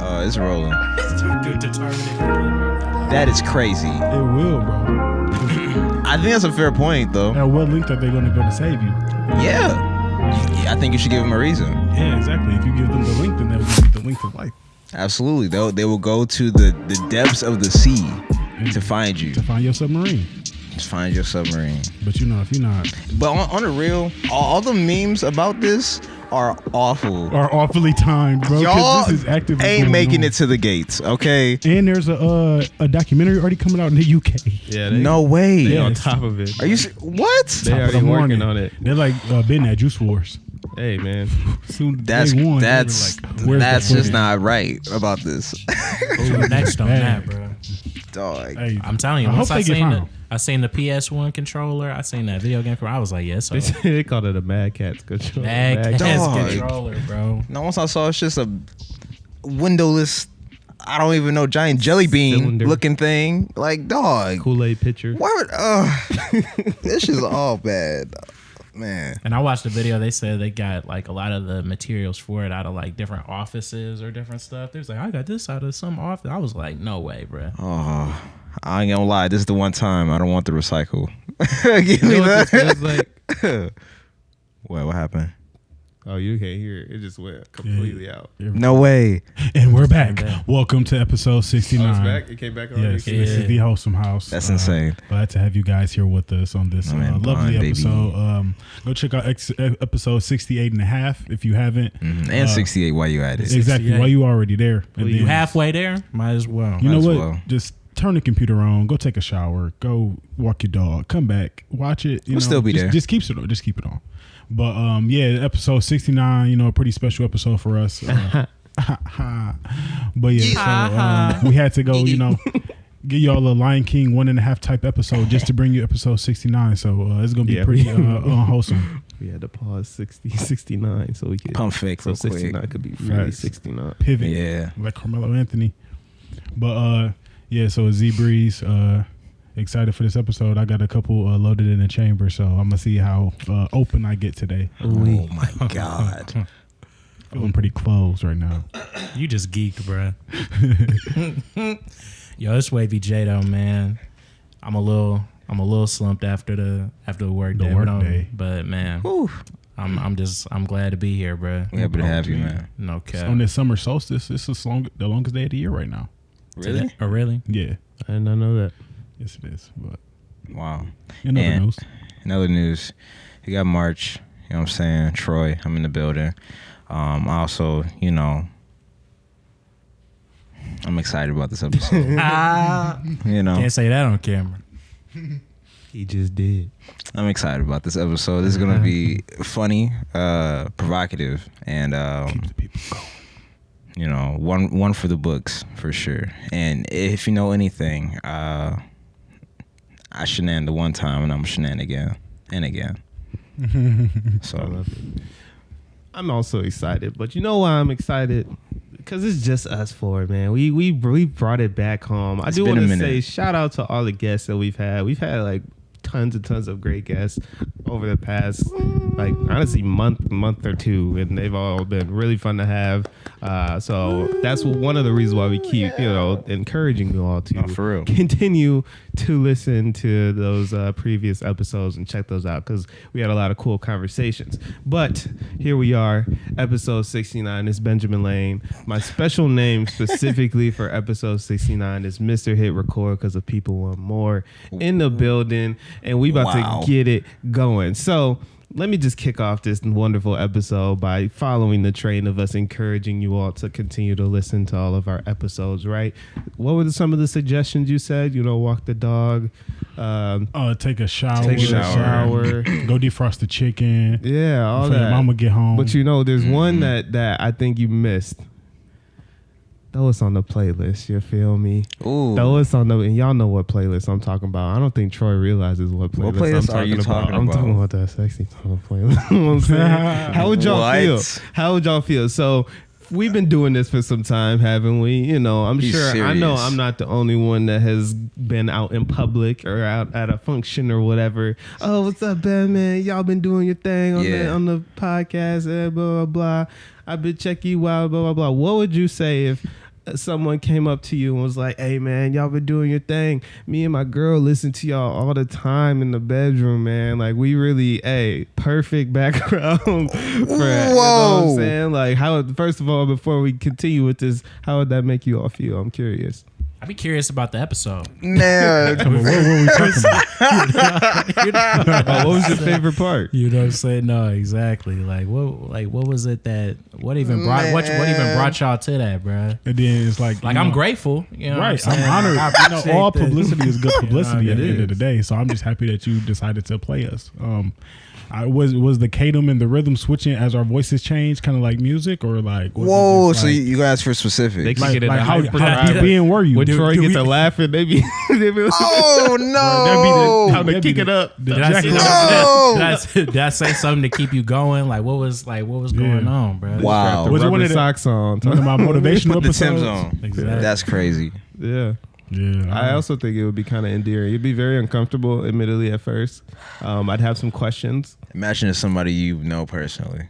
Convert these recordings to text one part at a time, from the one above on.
It's rolling. Good determined. That is crazy. It will, bro. I think that's a fair point, though. At what length are they going to save you? Yeah. I think you should give them a reason. Yeah, exactly. If you give them the length, then they'll give you the length of life. Absolutely. They will go to the depths of the sea to find you. To find your submarine. Just find your submarine. But you know, if you're not... But on the real, all the memes about this are awful. Are awfully timed, bro. Y'all this is actively ain't making on. it to the gates, okay? And there's a documentary already coming out in the UK. Yeah, No way. They Yeah. on top of it. Are you what? They Top of already the working morning. on it. They're like been at Juice Wars. Hey, man. Soon That's day one, that's they were like, where's that's the just footage? not right about this. Next on bad. that, bro. Dog. Hey, I'm telling you, I once hope I they get seen found. I seen the PS1 controller, I seen that video game controller, I was like, yes, They, they called it a Mad Catz controller. Mad Catz Dog. controller, bro. Now once I saw it's just a windowless, I don't even know, giant jelly bean Cylinder. looking thing. Like, dog. Kool-Aid pitcher. Why would this is all bad. Man. And I watched the video. They said they got like a lot of the materials for it out of like different offices or different stuff. They was like, I got this out of some office. I was like, no way, bro. Oh, I ain't gonna lie. This is the one time I don't want to recycle. Give me You know what this that. feels like? What happened? Oh, you can't hear it. It just went completely out. No way. And we're back. back. Welcome to episode 69. Oh, it's back? It came back on? Yes, Okay. this is the Wholesome House. That's insane. Glad to have you guys here with us on this Man, lovely blind, baby. episode. Go check out episode 68 and a half if you haven't. And 68 while you at it. Exactly. 68. While you already there. And You then, halfway there? Might as well. you know Might as what? well. Just turn the computer on. Go take a shower. Go walk your dog. Come back. Watch it. You We'll know, still be just, there. Just keep it on. Just keep it on. But yeah, episode 69. You know, a pretty special episode for us. But yeah, so we had to go. You know. Give y'all a Lion King 1.5 type episode just to bring you episode 69. So it's gonna be Yeah, pretty we- unwholesome. We had to pause 69 so we could. Pump fake So real 69 quick. could be really Facts. 69. Pivot, Yeah. like Carmelo Anthony. But yeah, so Z Breeze, excited for this episode. I got a couple loaded in the chamber, so I'm gonna see how open I get today. Oh my God. Feeling pretty close right now. You just geeked, bro. Yo, it's Wavy J though, man. I'm a little slumped after the work The day. work but day. But man, Whew. I'm glad to be here, bro. We happy to have you, man. No cap. On this summer solstice, this is the longest day of the year right now. Really? Oh, really? Yeah, I did not know that. yes it is. But Wow. in other And news, in other news, you got March. You know what I'm saying? Troy, I'm in the building. Also, you know, I'm excited about this episode. You know, Can't say that on camera. He just did. I'm excited about this episode. This is gonna be funny, provocative, and keep the people going. you know, one for the books for sure. And if you know anything, I shenan the one time, and I'm shenan again and again. I So love it. I'm also excited, but you know why I'm excited? Because it's just us four, man. We brought it back home. I It's do been want a to minute. say shout out to all the guests that we've had. We've had like tons and tons of great guests over the past, like honestly, month or two, and they've all been really fun to have. So that's one of the reasons why we keep, you know, encouraging you all to for real. continue to listen to those previous episodes and check those out because we had a lot of cool conversations. But here we are, episode 69 is Benjamin Lane. My special name specifically for episode 69 is Mr. Hit Record because of People Want More in the building, and we about Wow. to get it going. So let me just kick off this wonderful episode by following the train of us encouraging you all to continue to listen to all of our episodes, right? What were some of the suggestions you said? You know, walk the dog. Take a shower. Take a shower. Go defrost the chicken. Yeah, all Before your that. mama get home. But you know, there's one that I think you missed. Throw us on the playlist, you feel me? ooh, Throw us on the, and y'all know what playlist I'm talking about. I don't think Troy realizes what playlist, What playlist I'm are you talking I'm about? talking about that sexy talk playlist. You know what I'm saying? How would y'all What? feel? How would y'all feel? So we've been doing this for some time, haven't we? You know, I'm Be sure. I know serious. I'm not the only one that has been out in public or out at a function or whatever. Oh, what's up, Ben? Man, y'all been doing your thing on Yeah. on the podcast, blah blah blah. I've been checking you out, blah blah blah. What would you say if someone came up to you and was like, "Hey man, y'all been doing your thing. Me and my girl listen to y'all all the time in the bedroom, man. Like we really, perfect background for you know what I'm saying? Like how first of all, before we continue with this, how would that make you all feel? I'm curious. I'd be curious about the episode. Man, What were we talking about? What was your favorite part? You know what I'm saying? No, exactly. Like what was it that what even brought y'all to that, bro? And then it's like I'm grateful. You know right. what I'm I'm saying? honored. I You know, appreciate all this. publicity is good publicity You know, at the end of the day. So I'm just happy that you decided to play us. I was the Kadum and the rhythm switching as our voices changed, kind of like music, or like was it whoa! just So like, you asked for specific. They like, kick it in like the how hyper deep in were you? When Troy do get we- to laughing, they be like, Oh no! how they That'd be kick it up. the Did I, Jack say, No! did I say something to keep you going? Like what was going on, bro? Wow. The Was it rubber one of the- socks on. One of my motivational Put the Tim's episodes. on. Exactly. That's crazy. Yeah. Yeah, I also think it would be kind of endearing. You'd be very uncomfortable, admittedly, at first. I'd have some questions. Imagine if somebody you know personally.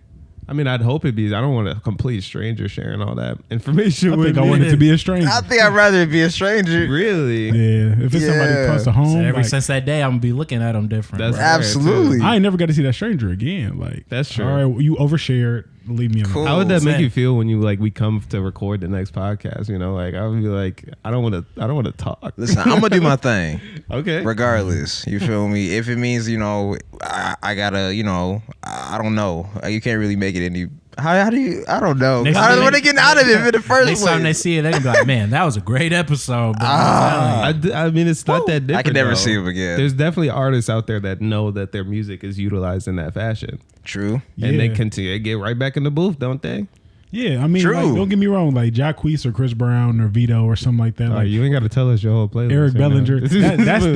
I mean, I'd hope it'd be. I don't want a complete stranger sharing all that information I with think me. I wanted to be a stranger. I think I'd rather it be a stranger. Really? Yeah, if it's somebody Yeah. close to home, So ever like, since that day, I'm gonna be looking at them different. That's bro. fair, Absolutely. I ain't never got to see that stranger again. Like That's true. All right, you overshared. Leave me alone. Cool. How would that make Same. you feel when you we come to record the next podcast? You know, like I would be like, I don't want to talk. Listen, I'm gonna do my thing, Okay. regardless. You feel me? If it means I gotta, I don't know. You can't really make it any. How do you? I don't know. Next How time are they getting out of it in the first Next place? time they see it, they're gonna be like, "Man, that was a great episode." Bro. I mean, it's not that different. I can never though. see them again. There's definitely artists out there that know that their music is utilized in that fashion, True. and they Yeah. continue to get right back in the booth, don't they? Yeah, I mean, True. like, don't get me wrong. Like Jacquees or Chris Brown or Vito or something like that. Oh, Like you ain't got to tell us your whole playlist. Eric you know? Bellinger.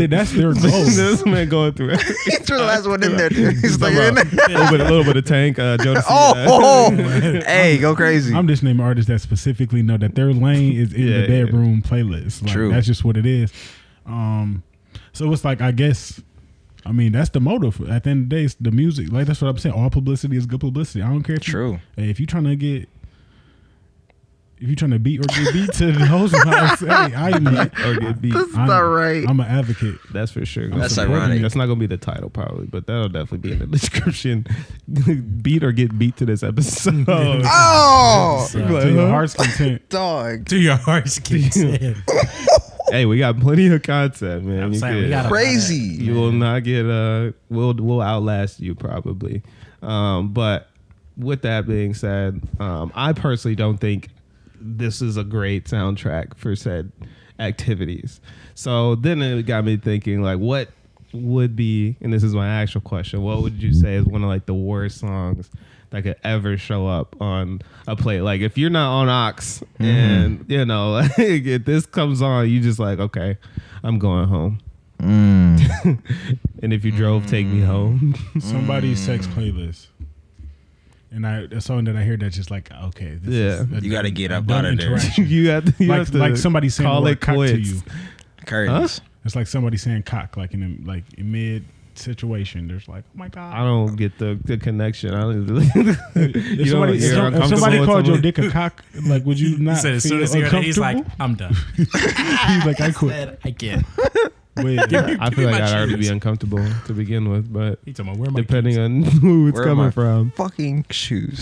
That's their goal. This man going through it. He threw the last one in there, dude. He's like, a little bit of Tank, Jodeci. oh, hey, go crazy. I'm just naming artists that specifically know that their lane is in Yeah, the bedroom playlist. Like, True. That's just what it is. So it's like, I guess, I mean, that's the motive. At the end of the day, it's the music. Like, that's what I'm saying. All publicity is good publicity. I don't care if True. If you're trying to get, if you're trying to beat or get beat to the Wholesome house, hey, I'm or get beat. That's not right. I'm an advocate. That's for sure. That's supporting ironic. it. That's not gonna be the title probably, but that'll definitely be in the description. Beat or get beat to this episode. Oh, So, To your heart's content. dog. to your heart's content. Hey, we got plenty of content, man. I'm You saying, we good. got a- Crazy. You will not get we'll outlast you probably. But with that being said, I personally don't think this is a great soundtrack for said activities. So then it got me thinking, like, what would be, and this is my actual question, what would you say is one of like the worst songs that could ever show up on a play? Like if you're not on Ox and you know, like, if this comes on, you just like, okay, I'm going home. And if you drove, take me home. Somebody's sex playlist. And a song that I hear that's just like, okay, this is Yeah. a You gotta get a up done out of there. interaction. you have to like somebody saying call the word it cock to quits. you. Curtains. It's like somebody saying cock, like in mid situation. There's like, oh my god. I don't get the connection. I don't. If somebody called your dick a cock, like, would you not He said as feel soon as he heard it, he's like, uncomfortable? "I'm done." He's like, I quit. Said, I can't. But yeah, I Give feel me like my I'd already shoes. be uncomfortable to begin with, but He talking about where my depending keys? on who it's Where are coming my from. Fucking shoes.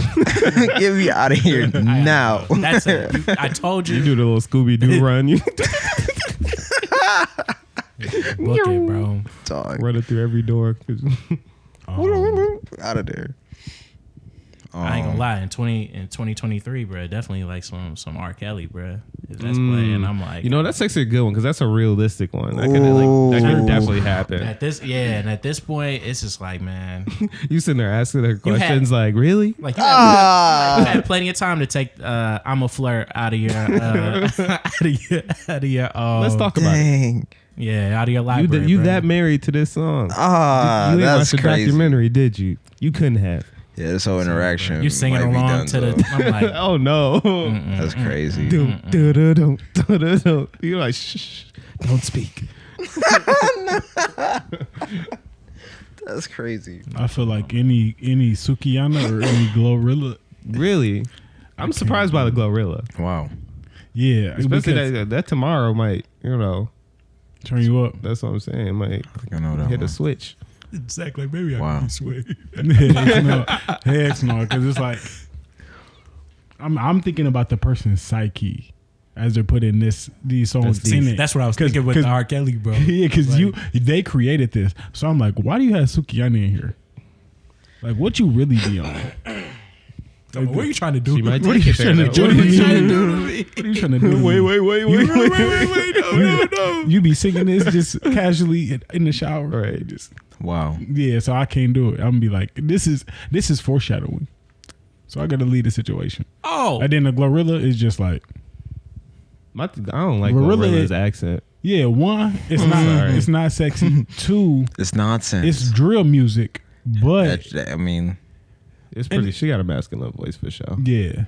Get me out of here I now. know. That's it. I told you. You do the little Scooby Doo run, you Book it, bro. Dog. run it through every door. Out of there. I ain't gonna lie. In 2023, bro, definitely like some R. Kelly, bro. If that's playing, I'm like, You know, that's actually a good one because that's a realistic one. That could definitely happen. at this, and at this point, it's just like, man, You sitting there asking her had- questions like, really? like you had plenty of time to take "I'm a Flirt" out of your out of your Let's talk about it. Dang. yeah, out of your You, library. you bro. that married to this song? you didn't That's watch the crazy. documentary, did you? You couldn't have. Yeah, this whole interaction. You singing might be along done, to the. though. I'm like, Oh no! That's crazy. You're like, shh, don't speak. That's crazy. I feel like any Sukiyana or any Glorilla. Really? I'm surprised by the Glorilla. Wow. Yeah, Especially because that tomorrow might, turn you up. that's what I'm saying. It might I think I know that hit one. a switch. Exactly. Maybe Wow. I can sway. Heck no, because it's like I'm thinking about the person's psyche as they're putting these songs in it. That's what I was thinking with the R. Kelly, bro. Yeah, because they created this, so I'm like, why do you have Sukiyaki in here? Like, what you really be on? Come on, what are you trying to do? She might What are take you it there, trying to though. do? What are you trying to do to me? What are you trying to do? Wait. No. You be singing this just casually in the shower, Right. Just, Wow. yeah, so I can't do it. I'm gonna be like, this is foreshadowing. So I gotta lead the situation. Oh. And then the Glorilla is just like, I don't like Glorilla Glorilla's is- accent. yeah, one, Sorry. it's not sexy. Two, It's nonsense. it's drill music. But I mean, It's pretty. She got a masculine voice for sure. yeah.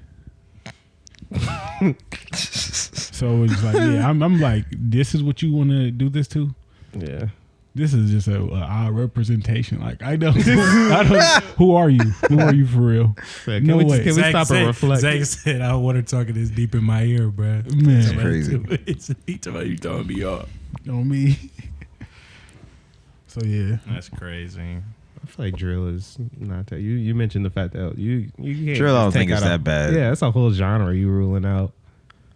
So it's like, yeah, I'm like, this is what you want to do this to? Yeah. This is just a odd representation. Like, I don't. Who are you? Who are you for real? Can No we, way. Can we stop and reflect? Zach said, I don't want her talking this deep in my ear, bro. Man, crazy. He told me you throwing me off. on me. So yeah, That's crazy. I feel like drill is not that. You mentioned the fact that you can't Drill, I don't just take think it's out a- that bad. Yeah, that's a whole genre you ruling out.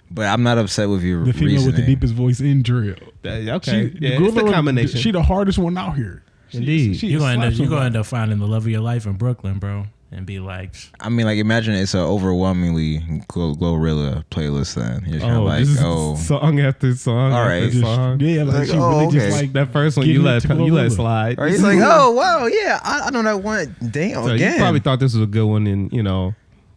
but I'm not upset with your the female reasoning. with the deepest voice in drill. Okay, She, yeah, it's the Gorilla, combination. She the hardest one out here. Indeed. You're gonna slaps end somebody. up finding the love of your life in Brooklyn, bro, and be like, I mean, like, imagine it's an overwhelmingly Glorilla playlist. Then you're kind of like, this is oh, song after song All after right. song. Yeah, like, Like, she oh, really okay. just like That first one Getting you it let to Glorilla. slide. or he's like, oh wow, yeah, I know that one. Damn, So again. you probably thought this was a good one, and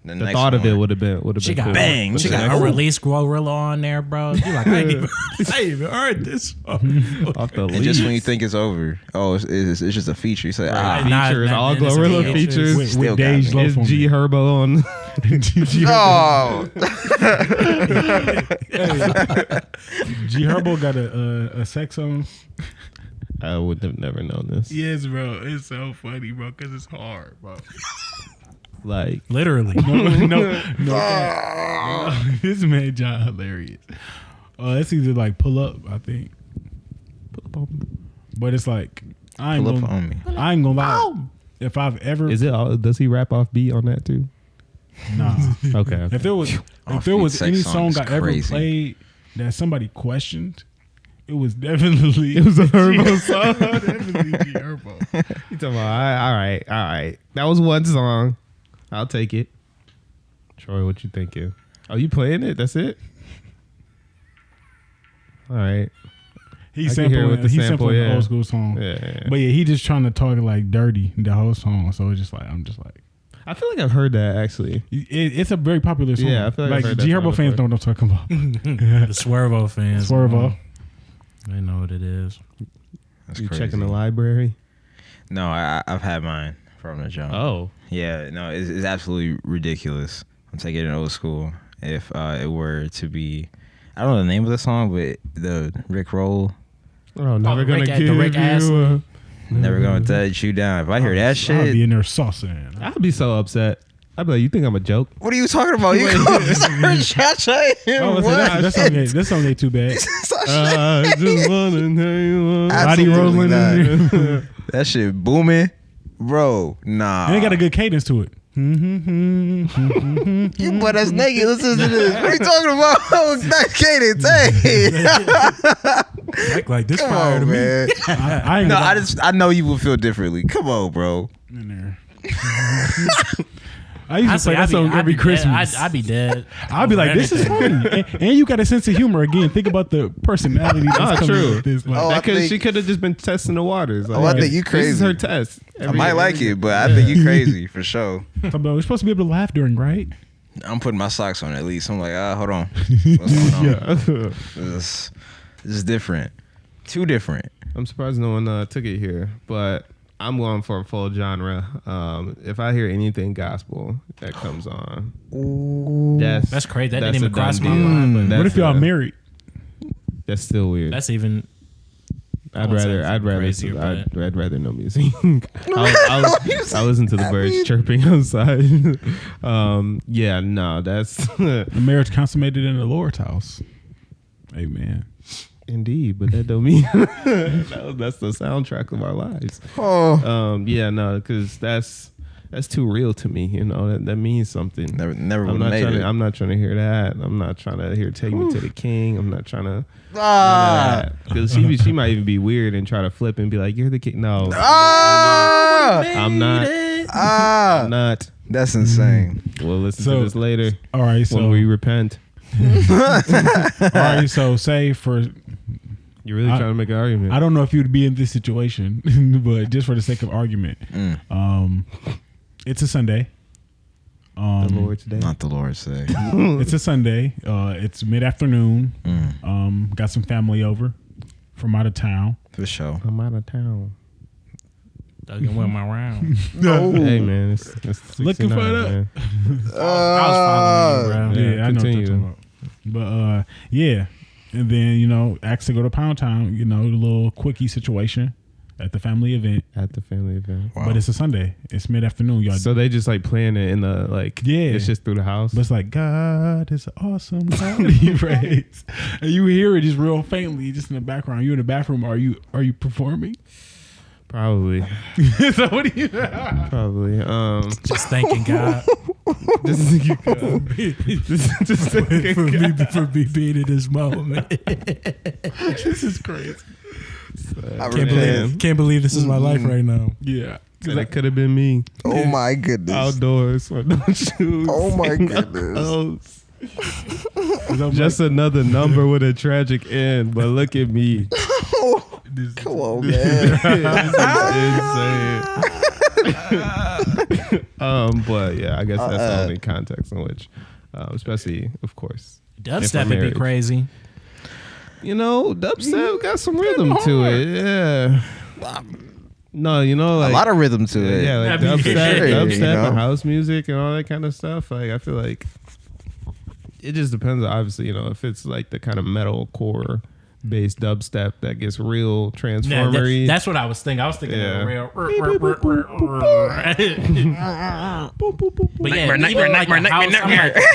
the next thought of it one. would have been she cool. got Bang. She Look at got that. unreleased Glorilla on there, bro. You like, I ain't even heard this. off the And just when you leaves. think it's over, oh, it's just a feature. You say, Right. ah, Features, all this is Glorilla the features. with, Still with got Dage me. Loaf Is on G there. Herbo on? G oh, G Herbo got a sex song. I would have never known this. Yes, bro. It's so funny, bro, because it's hard, bro. Like, Literally. no. This man John hilarious. It's either like pull up, I think. But it's like I ain't pull up gonna, on me. I ain't gonna lie. If I've ever is it? Does he rap off beat on that too? nah. Okay. If there was Off-beat sex any song song is I ever crazy. played that somebody questioned, it was definitely It was a Herbo song. definitely G Herbo. You talking about? All right. That was one song. I'll take it. Troy, what you thinking? Oh, you playing it? That's it. All right. He I can hear it with sampling the he sample, sampling the yeah. old school song. Yeah. But yeah, he just trying to talk like dirty the whole song. So it's just like I'm just like I feel like I've heard that actually. it's a very popular song. Yeah, I feel like I've heard that G song Herbo fans before. know what I'm talking about. The Swervo fans. Swervo. They know what it is. That's You crazy. checking the library? No, I've had mine from the jump. Oh. Yeah, no, it's absolutely ridiculous. I'm taking it old school. If it were to be, I don't know the name of the song, but the Rick Roll, Oh, never gonna Rick- give the Rick you. Astley. Never Gonna Touch You Down. If I hear that I'll shit, be in there saucing. I'd be so upset. I'd be like, you think I'm a joke? what are you talking about? You cha-cha Oh, that's song ain't too bad. I just wanna tell you. Body rolling in there. That shit booming, bro. Nah, And it got a good cadence to it. you butt ass naked. Listen to this. What are you talking about? That's cadence. Hey, Act like this come fire on, to me. man. I ain't No, gonna- I know you will feel differently. Come on, bro. in there. I used to play that song every Dead. Christmas. I'd be dead. I'd be like, this is Anything. funny. And you got a sense of humor. Again, think about the personality that's Ah, coming true. with this. Like, Oh, I That could, think- she could have just been testing the waters. Like, Oh, I think you This is crazy. her test. I might like it, but I think you crazy for sure. we're supposed to be able to laugh during, right? I'm putting my socks on at least. I'm like, hold on. What's going on? Yeah. This is different. Too different. I'm surprised no one took it here, but I'm going for a full genre. If I hear anything gospel that comes on, That's crazy. That didn't that's even a done cross my deal. mind. But What if y'all That's married? That's still weird. that's even. I'd rather no music. I listen to the birds chirping outside. Yeah, no, that's The marriage consummated in the Lord's house. Amen. indeed, but that don't mean that's the soundtrack of our lives. Yeah, no, because that's too real to me. You know, that means something. Never would have made it. I'm not trying to hear that. I'm not trying to hear "Take Me to the King." I'm not trying to. Because she might even be weird and try to flip and be like, "You're the king." No, I'm not. I'm not. That's insane. We'll listen to this later. All right, so when we repent. all right, so say for You're really trying to make an argument. I don't know if you'd be in this situation, but just for the sake of argument, it's a Sunday. The Lord's Day. Not the Lord's Day. It's a Sunday. It's mid-afternoon. Got some family over from out of town. For sure. I'm out of town. Dugging with my round. Hey man, it's Looking for 69, that. man. I was following you, bro. Yeah, I know what continue. you're talking about. But yeah, and then asked to go to Pound Town. The little quickie situation at the family event. At the family event. Wow. But it's a Sunday. It's mid-afternoon, y'all. So they just like playing it in the Yeah. It's just through the house. But it's like, God is awesome. God he praise. And you hear it just real faintly, just in the background. You in the bathroom. Are you performing? Probably. So what do you? Probably. Just thanking God Just thinking for me being in this moment. This is crazy. Can't believe this is my life right now. Yeah. That could have been me. Oh my goodness. Outdoors with no shoes. Oh my no goodness. clothes. Just another number with a tragic end, but look at me. Come on, man. Insane. But yeah, I guess that's the only context in which, especially, of course, Dubstep would be crazy. Dubstep got some rhythm to it. Yeah. No, like a lot of rhythm to it. yeah, like That'd be dubstep, you know? and house music and all that kind of stuff. Like I feel like it just depends. Obviously, if it's like the kind of metal core based dubstep that gets real transformery. That's what I was thinking. I was thinking of a real. But yeah, even like a house,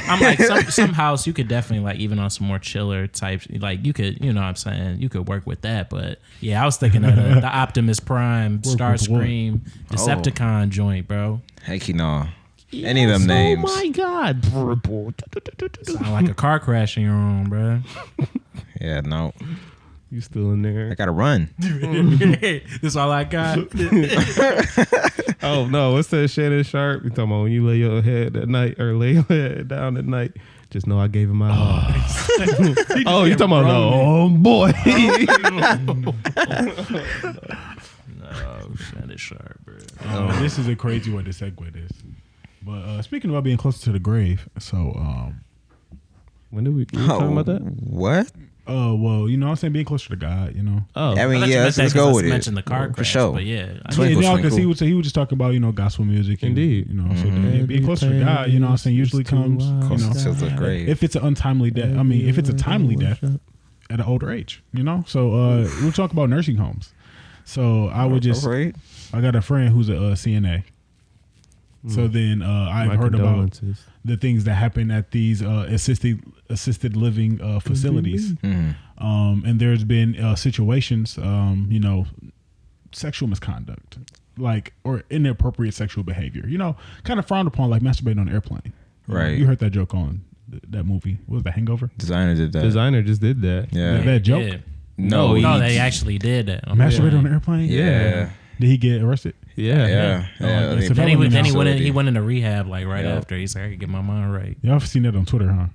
I'm like some house you could definitely like even on some more chiller types. Like you could, what I'm saying, you could work with that. But yeah, I was thinking of the Optimus Prime, Starscream, Decepticon joint, bro. Heck, any of them names. Oh my god! Sound like a car crash in your own, bro. Yeah, no. You still in there? I gotta run. That's all I got. Oh no! What's that Shannon Sharp? You talking about when you lay your head at night or lay your head down at night? Just know I gave him my life. Oh, you talking about oh boy? No, Shannon Sharp, bro. This is a crazy way to segue this. But speaking about being closer to the grave, so When did we talking about that? What? well, what I'm saying, being closer to God, Oh, I mean, I thought you yeah, meant let's that go 'cause with I it. mentioned the car For crash, sure. but yeah, Twinkle, because twinkle. he was just talking about gospel music, and, Indeed. So being closer to God, I'm saying, usually comes, Closer to the grave. if it's an untimely death. I mean, if it's a timely death at an older age, So we'll talk about nursing homes. So I would just, Right. I got a friend who's a CNA. So then I've heard about the things that happen at these assisted living facilities. And there's been situations, sexual misconduct, or inappropriate sexual behavior, kind of frowned upon, like masturbating on an airplane. Right. You heard that joke on that movie. What was The Hangover? Designer did that. Designer just did that. Yeah. That joke? Yeah. No, No, they actually did that. Masturbated on an airplane? Yeah. Did he get arrested? Yeah. Yeah. Yeah, they so Then he Felony went into rehab right Yeah. after. He's like, I could get my mind right. Y'all have seen that on Twitter, huh?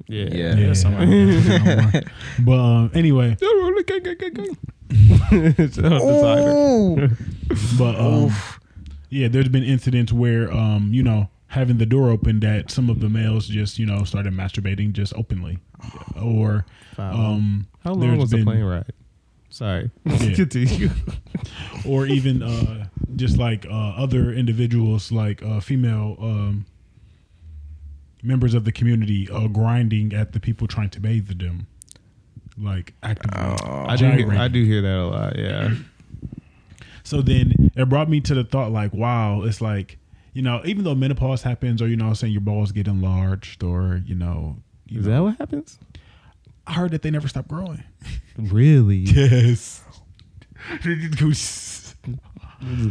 Yeah. Yeah. something But anyway, Ooh. but yeah, there's been incidents where having the door open, that some of the males just started masturbating just openly, or How long there's was the been- plane ride? Sorry. Yeah. Continue. or even just like other individuals, like female members of the community, grinding at the people trying to bathe them. like actively. I do hear that a lot. Yeah. So then it brought me to the thought, like, wow, it's like, you know, even though menopause happens, or you know, saying your balls get enlarged, or is that what happens? I heard that they never stop growing. Really? Yes. We're just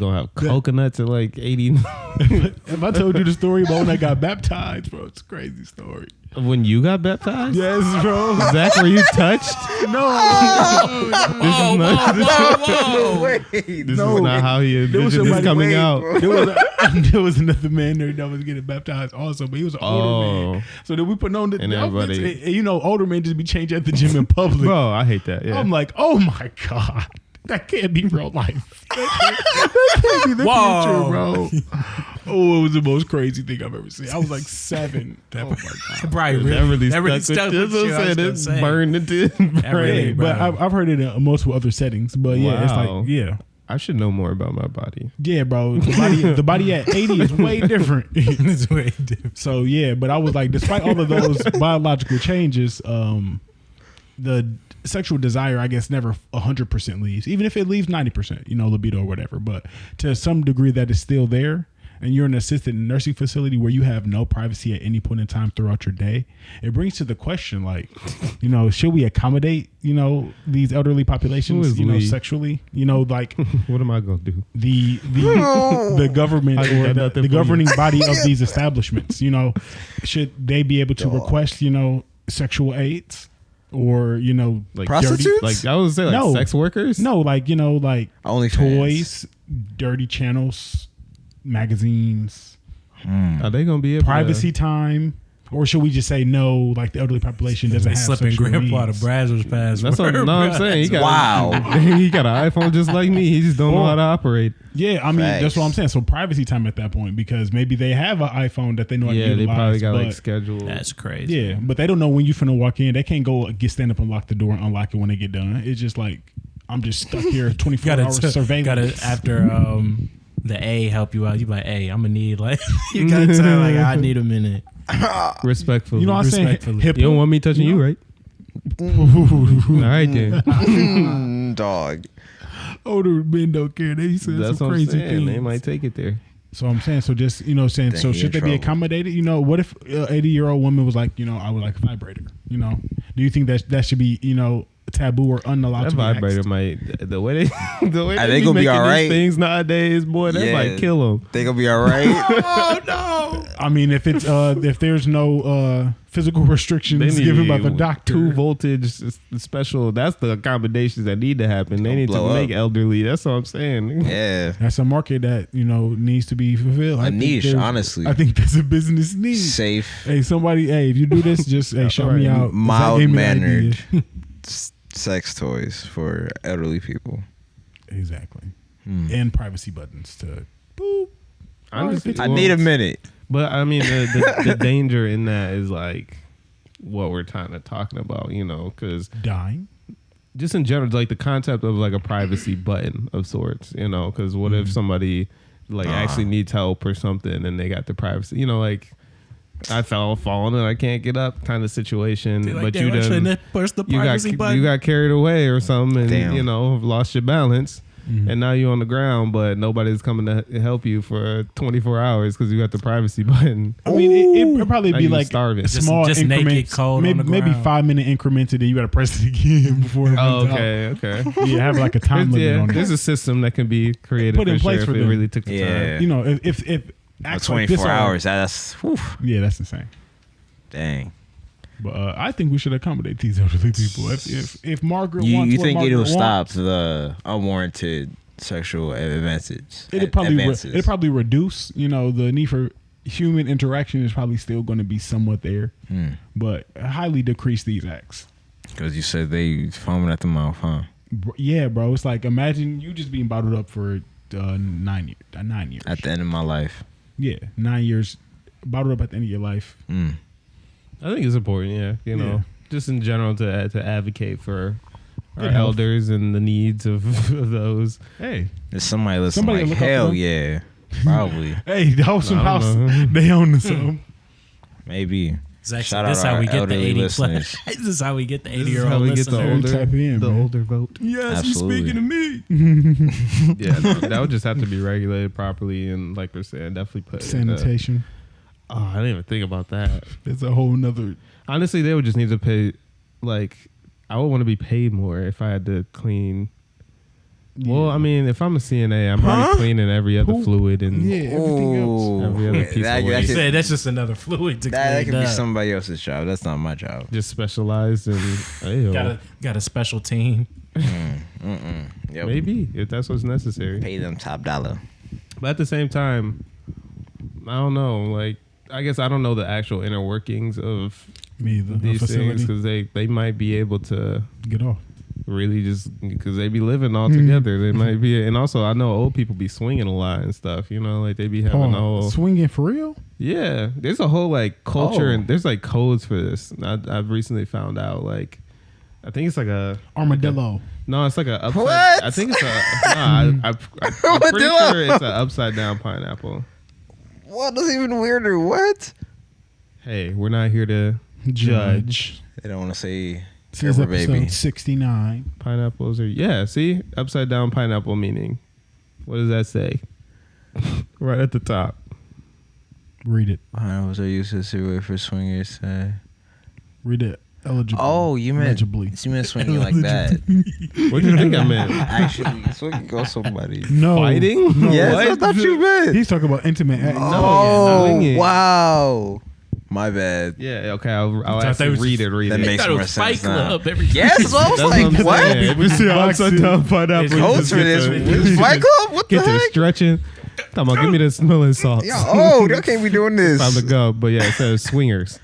gonna have coconuts at like 80. If I told you the story about when I got baptized, bro, it's a crazy story. When you got baptized? Yes, bro. Is that where you touched? No. This is not how he envisioned this coming out. There was another man there that was getting baptized also, but he was an older man. So then we put on the outfits. And, you know, older men just be changing at the gym in public. Bro, I hate that. Yeah. I'm like, oh my God. That can't be real life. That can't be the future, bro. Oh, it was the most crazy thing I've ever seen. I was like 7. Oh my God. Probably that really stuck with you. It's burned into brain. But I've heard it in multiple other settings. But yeah, it's like, yeah. I should know more about my body. Yeah, bro. The body at 80 is way different. It's way different. So yeah, but I was like, despite all of those biological changes, the sexual desire, I guess, never 100% leaves. Even if it leaves 90%, you know, libido or whatever. But to some degree, that is still there. And you're in an assisted nursing facility where you have no privacy at any point in time throughout your day. It brings to the question, like, you know, should we accommodate, you know, these elderly populations, you know, sexually? You know, like, what am I gonna do? The government or the governing body of these establishments, you know, should they be able to request, you know, sexual aids? Or, you know, like prostitutes? Like I was saying, like sex workers? No, like, you know, like OnlyFans. Toys, dirty channels, magazines. Are they gonna be able privacy time? Or should we just say no, like the elderly population doesn't have slipping sexual grandpa needs? to Brazzers password. That's what I'm saying. He got he got an iPhone just like me. He just don't know how to operate. Yeah, I mean, that's what I'm saying. So privacy time at that point, because maybe they have an iPhone that they know how to utilize. They probably got like scheduled. That's crazy. Yeah, but they don't know when you finna walk in. They can't go stand up and lock the door and unlock it when they get done. It's just like, I'm just stuck here 24 hours surveillance. After the A help you out, you be like, hey, I'm gonna need like, you gotta tell like, I need a minute. Respectfully. You know what I'm saying? You don't want me touching you, right? All right then. Dog. Older men don't care. They said some crazy things. They might take it there. So I'm saying, so just, you know, saying, so should they be accommodated? You know, what if 80-year-old woman was like, you know, I would like a vibrator? You know, do you think that should be, you know, taboo or unallowed that to be vibrator might, the way they gonna be all right things nowadays, boy, that might kill them. They gonna be all right. Oh no! I mean, if it's if there's no physical restrictions given by the doctor, 2 voltage special, that's the accommodations that need to happen. They need to make elderly. That's what I'm saying. Yeah, that's a market that, you know, needs to be fulfilled. A niche, honestly. I think that's a business need. Safe. Hey, somebody. Hey, if you do this, just show me out. Mild mannered sex toys for elderly people. Exactly. And privacy buttons to boop. I need a minute. But I mean, the danger in that is like what we're kind of talking about, you know, because dying. Just in general, like the concept of like a privacy button of sorts, you know, because what if somebody like actually needs help or something and they got the privacy, you know, like I fallen and I can't get up kind of situation. Like, but you done push the privacy button. You got carried away or something and you know, lost your balance. And now you're on the ground, but nobody's coming to help you for 24 hours because you got the privacy button. I mean, it'd probably be like starving. Small just increments, naked, cold maybe 5-minute increments, and then you got to press it again before it runs out. Okay. Yeah, have like a time limit on it. There's a system that can be created put in place for if it them. really took the time. You know, if 24 hours, that's yeah, that's insane. Dang. But I think we should accommodate these elderly people. If Margaret wants, you think Margaret it'll wants, stop the unwarranted sexual advances? It'd probably reduce. You know, the need for human interaction is probably still going to be somewhat there, but highly decrease these acts. Because you said they foaming at the mouth, huh? Yeah, bro. It's like, imagine you just being bottled up for 9 years. At the end of my life. Yeah, 9 years bottled up at the end of your life. I think it's important, you know, just in general to advocate for our elders and the needs of those. Hey, there's somebody listening like, hell yeah, probably. Hey, the Wholesome House, they own the song. Maybe. Shout This is out how our we get the elderly 80 listeners. plus. This is how we get the This is 80-year-old how we get the listeners. older vote. Yes, Absolutely. he's speaking to me. Yeah, no, that would just have to be regulated properly, and like we're saying, definitely put Sanitation. I didn't even think about that. It's a whole nother. Honestly, they would just need to pay. Like, I would want to be paid more if I had to clean. Well, Yeah. I mean, if I'm a CNA, I'm already cleaning every other fluid and everything else. every other piece of waste. You said that's just another fluid to That clean could be up. somebody else's job. That's not my job. Just specialized in Got a special team. Yep. maybe if that's what's necessary. Pay them top dollar. But at the same time, I don't know. Like, I guess I don't know the actual inner workings of Me, the these things, facility. because they might be able to Get off. really just because they be living all together. They might be, and also I know old people be swinging a lot and stuff. You know, like they be having a whole swinging for real? yeah. There's a whole like culture and there's like codes for this. I've recently found out like I think it's like a Armadillo. no, it's like a upside. What? I think it's a. I'm pretty sure it's an upside down pineapple. What? That's even weirder. What? Hey, we're not here to judge. They don't want to say This is careful, episode baby. 69. Pineapples are see upside down pineapple meaning. What does that say? Right at the top. Read it. Pineapples are used as a way for swingers. Read it. Eligible. Oh, you meant Legibly. you meant swinging like that. What do you think I meant? Actually, swinging go somebody. No. Fighting? No. Yes, What? I thought you meant. He's talking about intimate act. Oh, swinging. wow. My bad. Yeah, okay. I'll thought actually they was read just- it. Read That it. makes Thought it more was Fight sense now. Club. Every Yes, so I was That's like, I'm what? saying. If it's the upside down pineapple, It's you Codes just for get this. to- This Fight Club? What the Get to heck? stretching. Come on, give me the smelling salts. Yo, oh, y'all can't be doing this. Time to go. But yeah, it says swingers.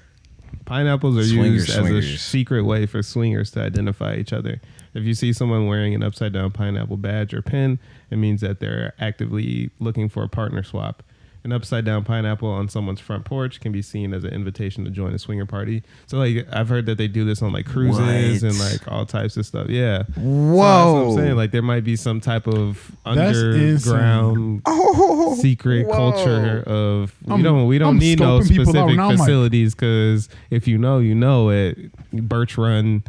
Pineapples are used as a Swingers. secret way for swingers to identify each other. If you see someone wearing an upside down pineapple badge or pin, it means that they're actively looking for a partner swap. An upside down pineapple on someone's front porch can be seen as an invitation to join a swinger party. So like I've heard that they do this on like cruises What? and like all types of stuff. Yeah. So that's what Whoa. I'm saying. Like there might be some type of That's underground Oh, secret whoa. culture of I'm- we don't I'm need no scoping people out specific now, Mike. facilities because if you know it. Birch Run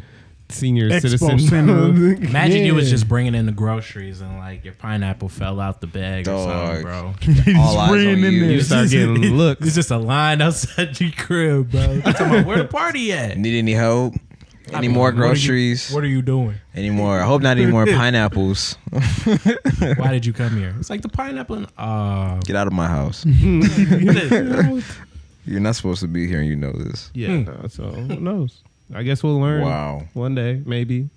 Senior Expo Citizen Center. Imagine you was Yeah. just bringing in the groceries and like your pineapple fell out the bag or something, Dog. bro. All eyes bringing on in you. there. You start getting It's looks. just a line outside your crib, bro. I'm talking about where the party at? Need any help? Any mean, more what are you- groceries? What are you doing? Any more? I hope not any more pineapples. Why did you come here? It's like the pineapple. Get out of my house. And, You're not supposed to be here, and you know this. Yeah, no, so who knows? I guess we'll learn. Wow. One day, maybe.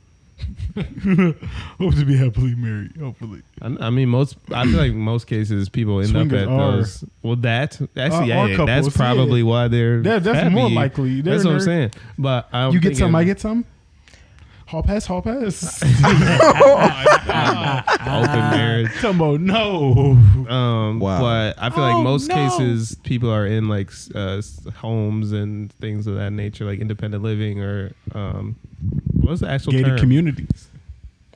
Hope to be happily married. Hopefully. I mean, I feel like most cases people end Swingers up at are- those. Well, actually, are yeah, couples, that's probably yeah. why they're. That's happy. more likely. That's what I'm saying. But I'm You get some, thinking I get some. Hall pass, hall pass. open marriage. Tumbo, no. Wow. But I feel like Oh, most no. cases people are in like homes and things of that nature, like independent living or what's the actual Gated term? communities.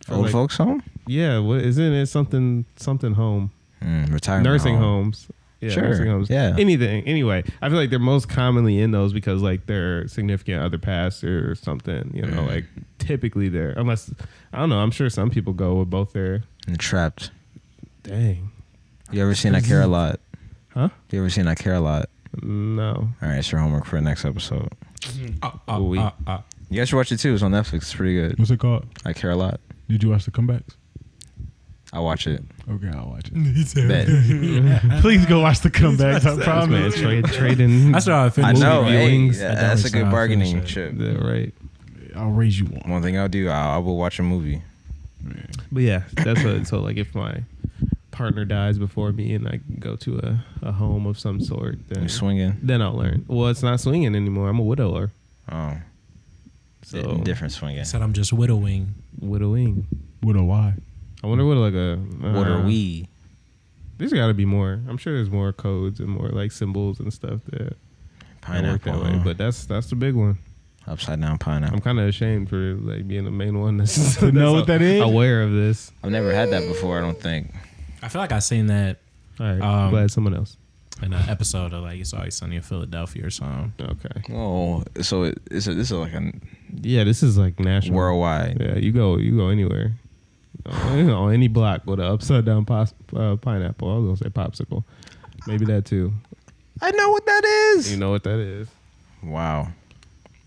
For, Old like- folks home? Yeah, what isn't it something home? Retirement Nursing home. homes. Yeah, Sure, nursing homes. yeah. Anything. Anyway, I feel like they're most commonly in those because like their significant other passed or something. You know, like typically they're unless I don't know. I'm sure some people go with both their. And trapped. Dang. You ever seen I Care a Lot? Huh? You ever seen I Care a Lot? No. All right, it's your homework for the next episode. You guys should watch it too. It's on Netflix. It's pretty good. What's it called? I Care a Lot. Did you watch the comebacks? I watch it. Okay, I'll watch it. Bet. Please go watch the comebacks. I Man, promise. trading. that's how I I finished. know. movie Hey, viewings. that's a good bargaining Finish chip. Yeah, right. I'll raise you one. One thing I'll do, I will watch a movie. But yeah, that's what. So like, if my partner dies before me and I go to a home of some sort, You then swinging? I'll learn. Well, it's not swinging anymore. I'm a widower. Oh, So different swinging. Said I'm just widowing. widowing. With a Y. I wonder what like a. What are we? There's got to be more. I'm sure there's more codes and more like symbols and stuff that work Pineapple. that way. huh? But that's the big one. Upside down pineapple. I'm kind of ashamed for like being the main one that's To know what that is? aware of this. I've never had that before. I don't think. I feel like I seen that. All right, glad someone else. in an episode of like It's Always Sunny in Philadelphia or something. Okay. Oh, so this is like a This is like national, worldwide. Yeah, you go anywhere, on any block with an upside down pineapple. I was gonna say popsicle, maybe that too. I know what that is. You know what that is? Wow.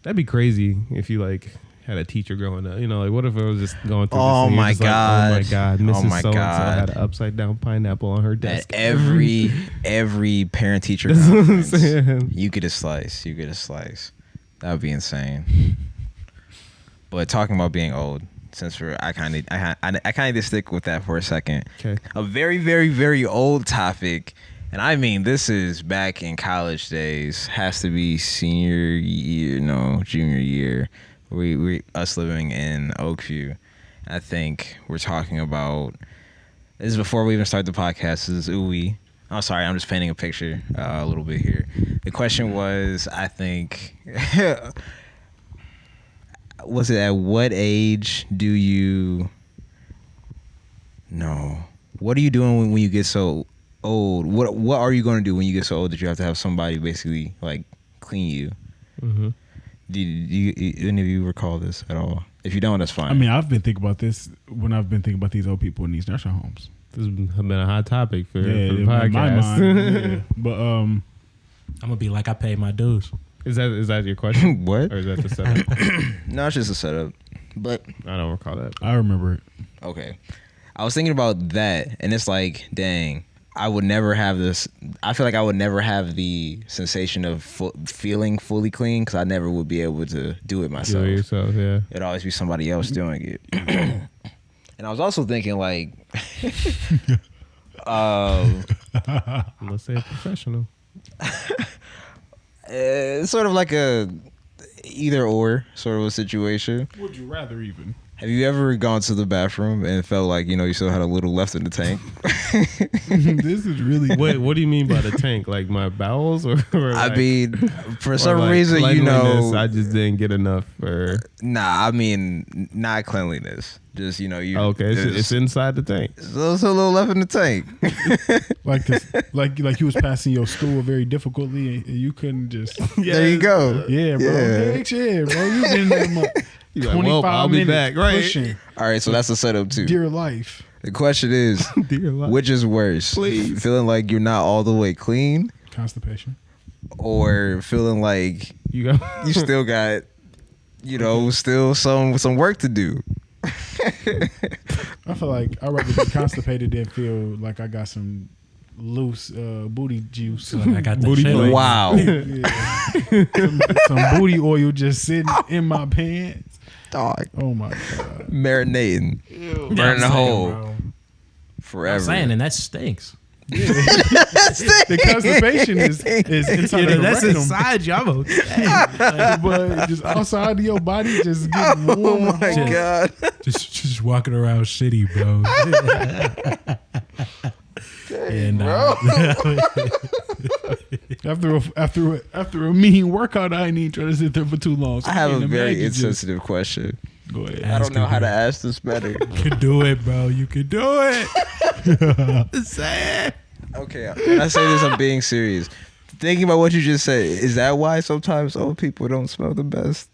That'd be crazy if you like had a teacher growing up. Like what if it was just going through? Oh this my like, oh my God, Mrs. Oh my So-and-so God. had an upside down pineapple on her desk. That every parent teacher That's what I'm conference, saying. you get a slice. That would be insane. But talking about being old, since I kind of need to stick with that for a second. Okay. A very, very, very old topic, and I mean this is back in college days. Has to be senior year, no, junior year. We us living in Oakview. I think we're talking about. This is before we even start the podcast. This is ooey. Oh, sorry, I'm just painting a picture a little bit here. The question was, I think, was it at what age do you? No. What are you doing when you get so old? What are you going to do when you get so old that you have to have somebody basically like clean you? Mm-hmm. Do any of you recall this at all? If you don't, that's fine. I mean, I've been thinking about this when I've been thinking about these old people in these nursing homes. This has been a hot topic for the in podcast. my mind. Yeah. But I'm gonna be like, I paid my dues. Is that your question? What? Or is that the setup? No, it's just a setup. But I don't recall that. I remember it. okay, I was thinking about that, and it's like, dang, I would never have this. I feel like I would never have the sensation of feeling fully clean because I never would be able to do it myself. Do it yourself, yeah. It'd always be somebody else doing it. And I was also thinking like, Let's say a professional. it's sort of like a either or sort of a situation. Would you rather even? Have you ever gone to the bathroom and felt like, you still had a little left in the tank? This is really. Wait, what do you mean by the tank? Like my bowels, or I like, mean, for or some like reason, cleanliness, I just didn't get enough. Or Nah, I mean, not cleanliness. Just, you. okay, it's inside the tank. There's a little left in the tank. like you was passing your stool very difficultly, and you couldn't just. There you go. Yeah, bro. Yeah. Yeah, bro. You've been there. You're like, 25 well, I'll be minutes back, right? pushing All right, so that's a setup too. dear life. The question is, Dear life. which is worse? Please. Feeling like you're not all the way clean, Constipation. or feeling like You got you still got, still some work to do? I feel like I'd rather be constipated than feel like I got some loose booty juice. Like I got the Booty shit oil. on. Wow. Yeah. some booty oil just sitting in my pants. Dog. Oh my god. Marinating. Yeah, Burning I'm a saying, hole bro. forever. I'm saying, and that stinks. The constipation is inside of the that's rectum, inside you. I'm okay. but just outside of your body, just getting warm. Oh my and hard. god. just walking around shitty, bro. Yeah, nah. After a mean workout, I ain't even trying to sit there for too long. So I have a can't very imagine just- insensitive question. Go ahead. I don't know how to ask this better. You can do it, bro. You can do it. Sad. Okay, when I say this, I'm being serious. Thinking about what you just said, is that why sometimes old people don't smell the best?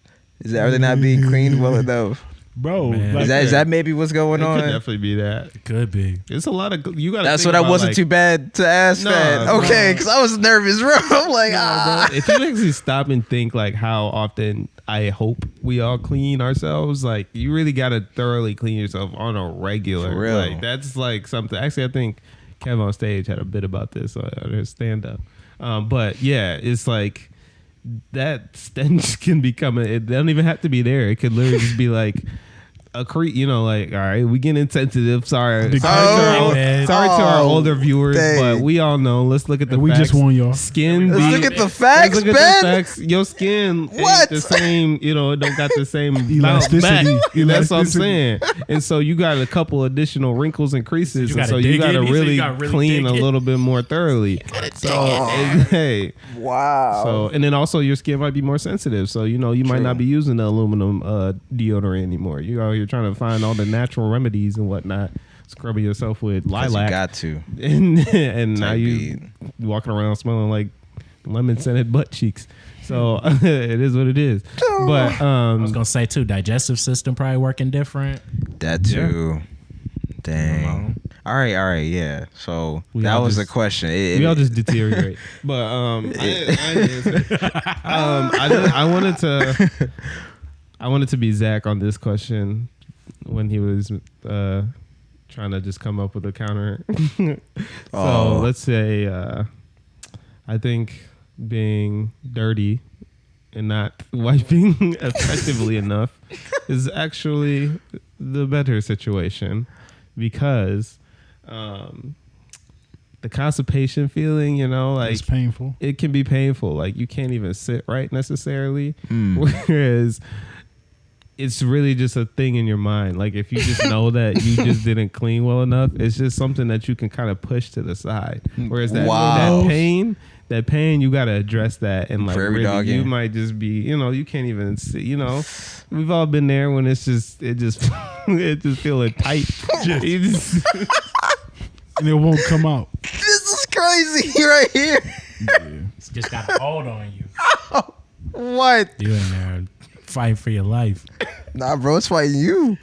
Are they not being cleaned well enough? Bro, Man. like, Is that maybe what's going It could on? definitely be that. It could be. It's a lot of you got. That's what I wasn't too bad to ask No, that. no. Okay, because I was nervous, bro. I'm like, If you actually stop and think like how often I hope we all clean ourselves, like you really got to thoroughly clean yourself on a regular. For real. Like that's like something. Actually, I think Kevin on stage had a bit about this on his stand up. But yeah, it's like that stench can become. It doesn't even have to be there. It could literally just be like. Like, all right, we getting insensitive. Sorry to our older viewers, dang. but we all know. Let's look at the we facts. just want y'all. Skin. Let's look at the facts, Let's look at Ben. the facts. Your skin What? ain't the same. It don't got the same bounce back. Elasticity. That's what I'm Elasticity. saying. And so you got a couple additional wrinkles and creases, You and gotta so you dig got to in. He said really you gotta really clean a dig in. little bit more thoroughly. So hey, wow. so and then also your skin might be more sensitive. So you might True. not be using the aluminum deodorant anymore. You're trying to find all the natural remedies and whatnot. scrubbing yourself with 'Cause lilac. You got to. And now you walking around smelling like lemon scented butt cheeks. So it is what it is. But I was gonna say too, digestive system probably working different. That too. Dang. All right, yeah. So that was the question. We all just deteriorate. But I wanted to be Zach on this question when he was trying to just come up with a counter. So let's say I think being dirty and not wiping effectively enough is actually the better situation, because the constipation feeling, like it's painful. It can be painful. Like you can't even sit right necessarily. Whereas it's really just a thing in your mind. Like if you just know that you just didn't clean well enough, it's just something that you can kind of push to the side. Whereas that pain, you got to address that. And like really, you might just be, you can't even see, we've all been there when it just feeling tight. And it won't come out. This is crazy right here. It's just got a hold on you. What? You in there fighting for your life. Nah, bro, it's fighting you.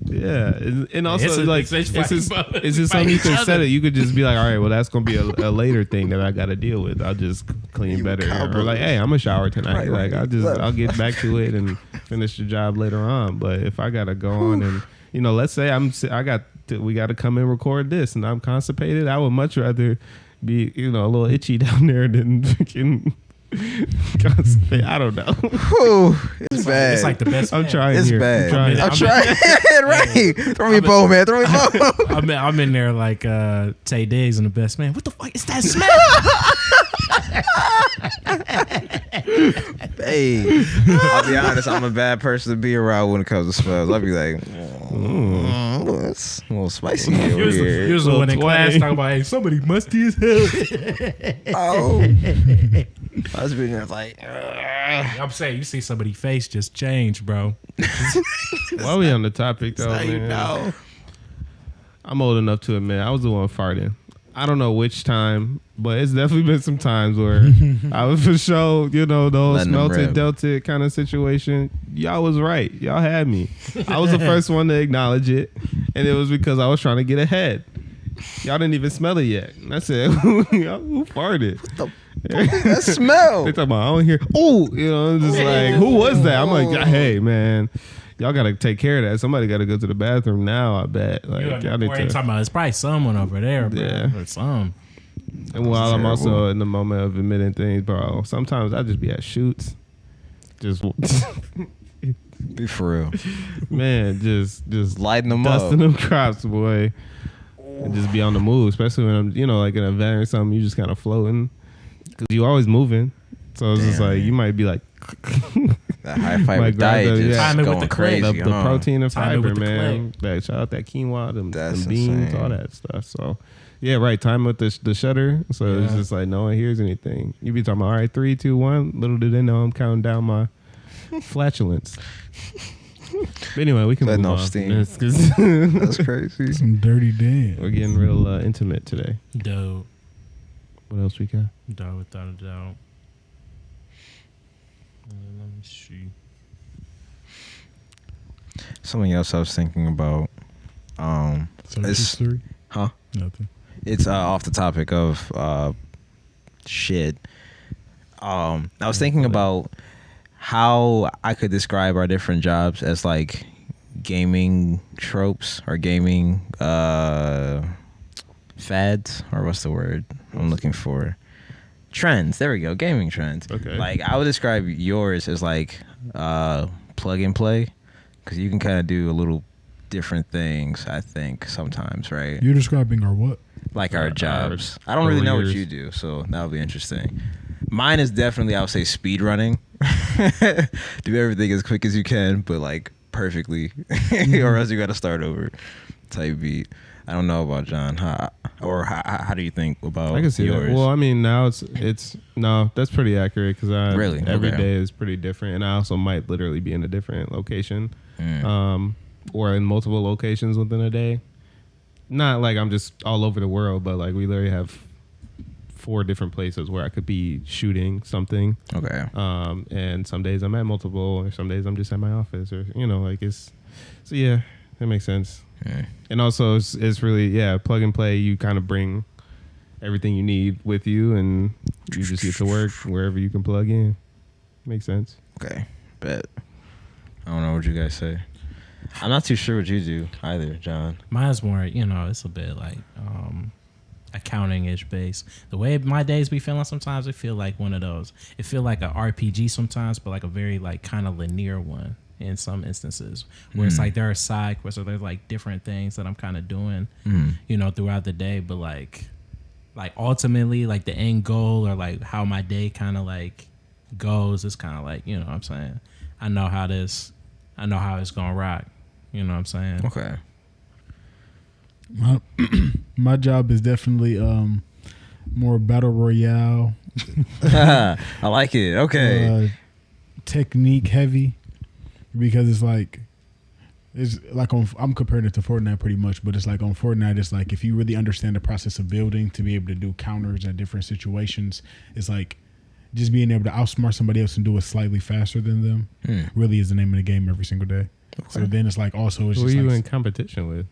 Yeah, and also it's just something you can other. set it. You could just be like, all right, well, that's gonna be a later thing that I got to deal with. I'll just clean better, or like, hey, I'm gonna shower tonight. Right. I'll get back to it and finish the job later on. But if I gotta go on and let's say we got to come and record this, and I'm constipated, I would much rather be a little itchy down there than freaking. I don't know. It's bad. It's like the best. I'm trying. It's here. bad. I'm trying. Right. Throw me a bone, man. Throw me a bone. I'm in there like Tay Diggs and the best man. What the fuck is that smell? Hey, I'll be honest. I'm a bad person to be around when it comes to smells. I'll be like, that's a little spicy over here. He was the one in class talking about, hey, somebody musty as hell. I was being there like, I'm saying, you see somebody's face just change, bro. While we on the topic though, man, I'm old enough to admit I was the one farting. I don't know which time, but it's definitely been some times where I was for sure, the whole smelted, dealt it kind of situation. Y'all was right. Y'all had me. I was the first one to acknowledge it, and it was because I was trying to get ahead. Y'all didn't even smell it yet. And I said, who farted? what that smell? They talking about, I don't hear, just like, who was that? I'm like, hey, man. Y'all gotta take care of that. Somebody gotta go to the bathroom now. I bet. Like y'all need to. Talking about, it's probably someone over there, bro. Yeah. Or some. And while I'm also in the moment of admitting things, bro, sometimes I just be at shoots. Just Be for real, man. Just lighting them dusting up, them crops, boy, and just be on the move. Especially when I'm, like in an event or something, you just kind of floating because you always moving. So it's just like you might be like. That high fiber diet just Timing going with the crazy. The protein and Timing fiber, with the man. Shout out that quinoa, them beans, insane. all that stuff. So, yeah, right. Time with the shutter. So it's just like no one hears anything. You be talking about, all right, 3, 2, 1. Little do they know I'm counting down my flatulence. But anyway, we can Letting move off on. steam. That's crazy. Some dirty damn. We're getting real intimate today. Dope. What else we got? Dope, without a doubt. Let me see. Something else I was thinking about. History? Huh? Nothing. It's off the topic of shit. I was thinking about how I could describe our different jobs as like gaming tropes or gaming fads, or what's the word I'm looking for? Trends. There we go. Gaming trends. Okay. Like I would describe yours as like plug and play, because you can kind of do a little different things. I think sometimes, right? You're describing our what? Like our jobs. I don't really know what you do, so that would be interesting. Mine is definitely, I would say, speed running. Do everything as quick as you can, but like perfectly, or else you got to start over. Type beat. I don't know about John. How do you think about I can see yours? that. Well, I mean, now it's no, that's pretty accurate because Really? every Okay. day is pretty different, and I also might literally be in a different location, or in multiple locations within a day. not like I'm just all over the world, but like we literally have 4 different places where I could be shooting something. Okay. And some days I'm at multiple, or some days I'm just at my office, or like it's. So yeah, that makes sense. Yeah. And also it's really plug and play. You kind of bring everything you need with you, and you just get to work wherever you can plug in. Makes sense. Okay. Bet. I don't know what you guys say. I'm not too sure what you do either, John. Mine's more, it's a bit like accounting-ish based. The way my days be feeling sometimes, it feel like one of those. It feel like an RPG sometimes, but like a very like kind of linear one in some instances, where it's like there are side quests or there's like different things that I'm kind of doing, throughout the day. But like ultimately, like the end goal or like how my day kind of like goes is kind of like, what I'm saying. I know how it's gonna rock. You know what I'm saying? Okay. My job is definitely more battle royale. I like it. Okay. Technique heavy, because it's like I'm comparing it to Fortnite pretty much, but it's like on Fortnite, it's like if you really understand the process of building to be able to do counters at different situations, it's like just being able to outsmart somebody else and do it slightly faster than them really is the name of the game every single day. Okay. So then it's like also it's who just are you like, in competition with?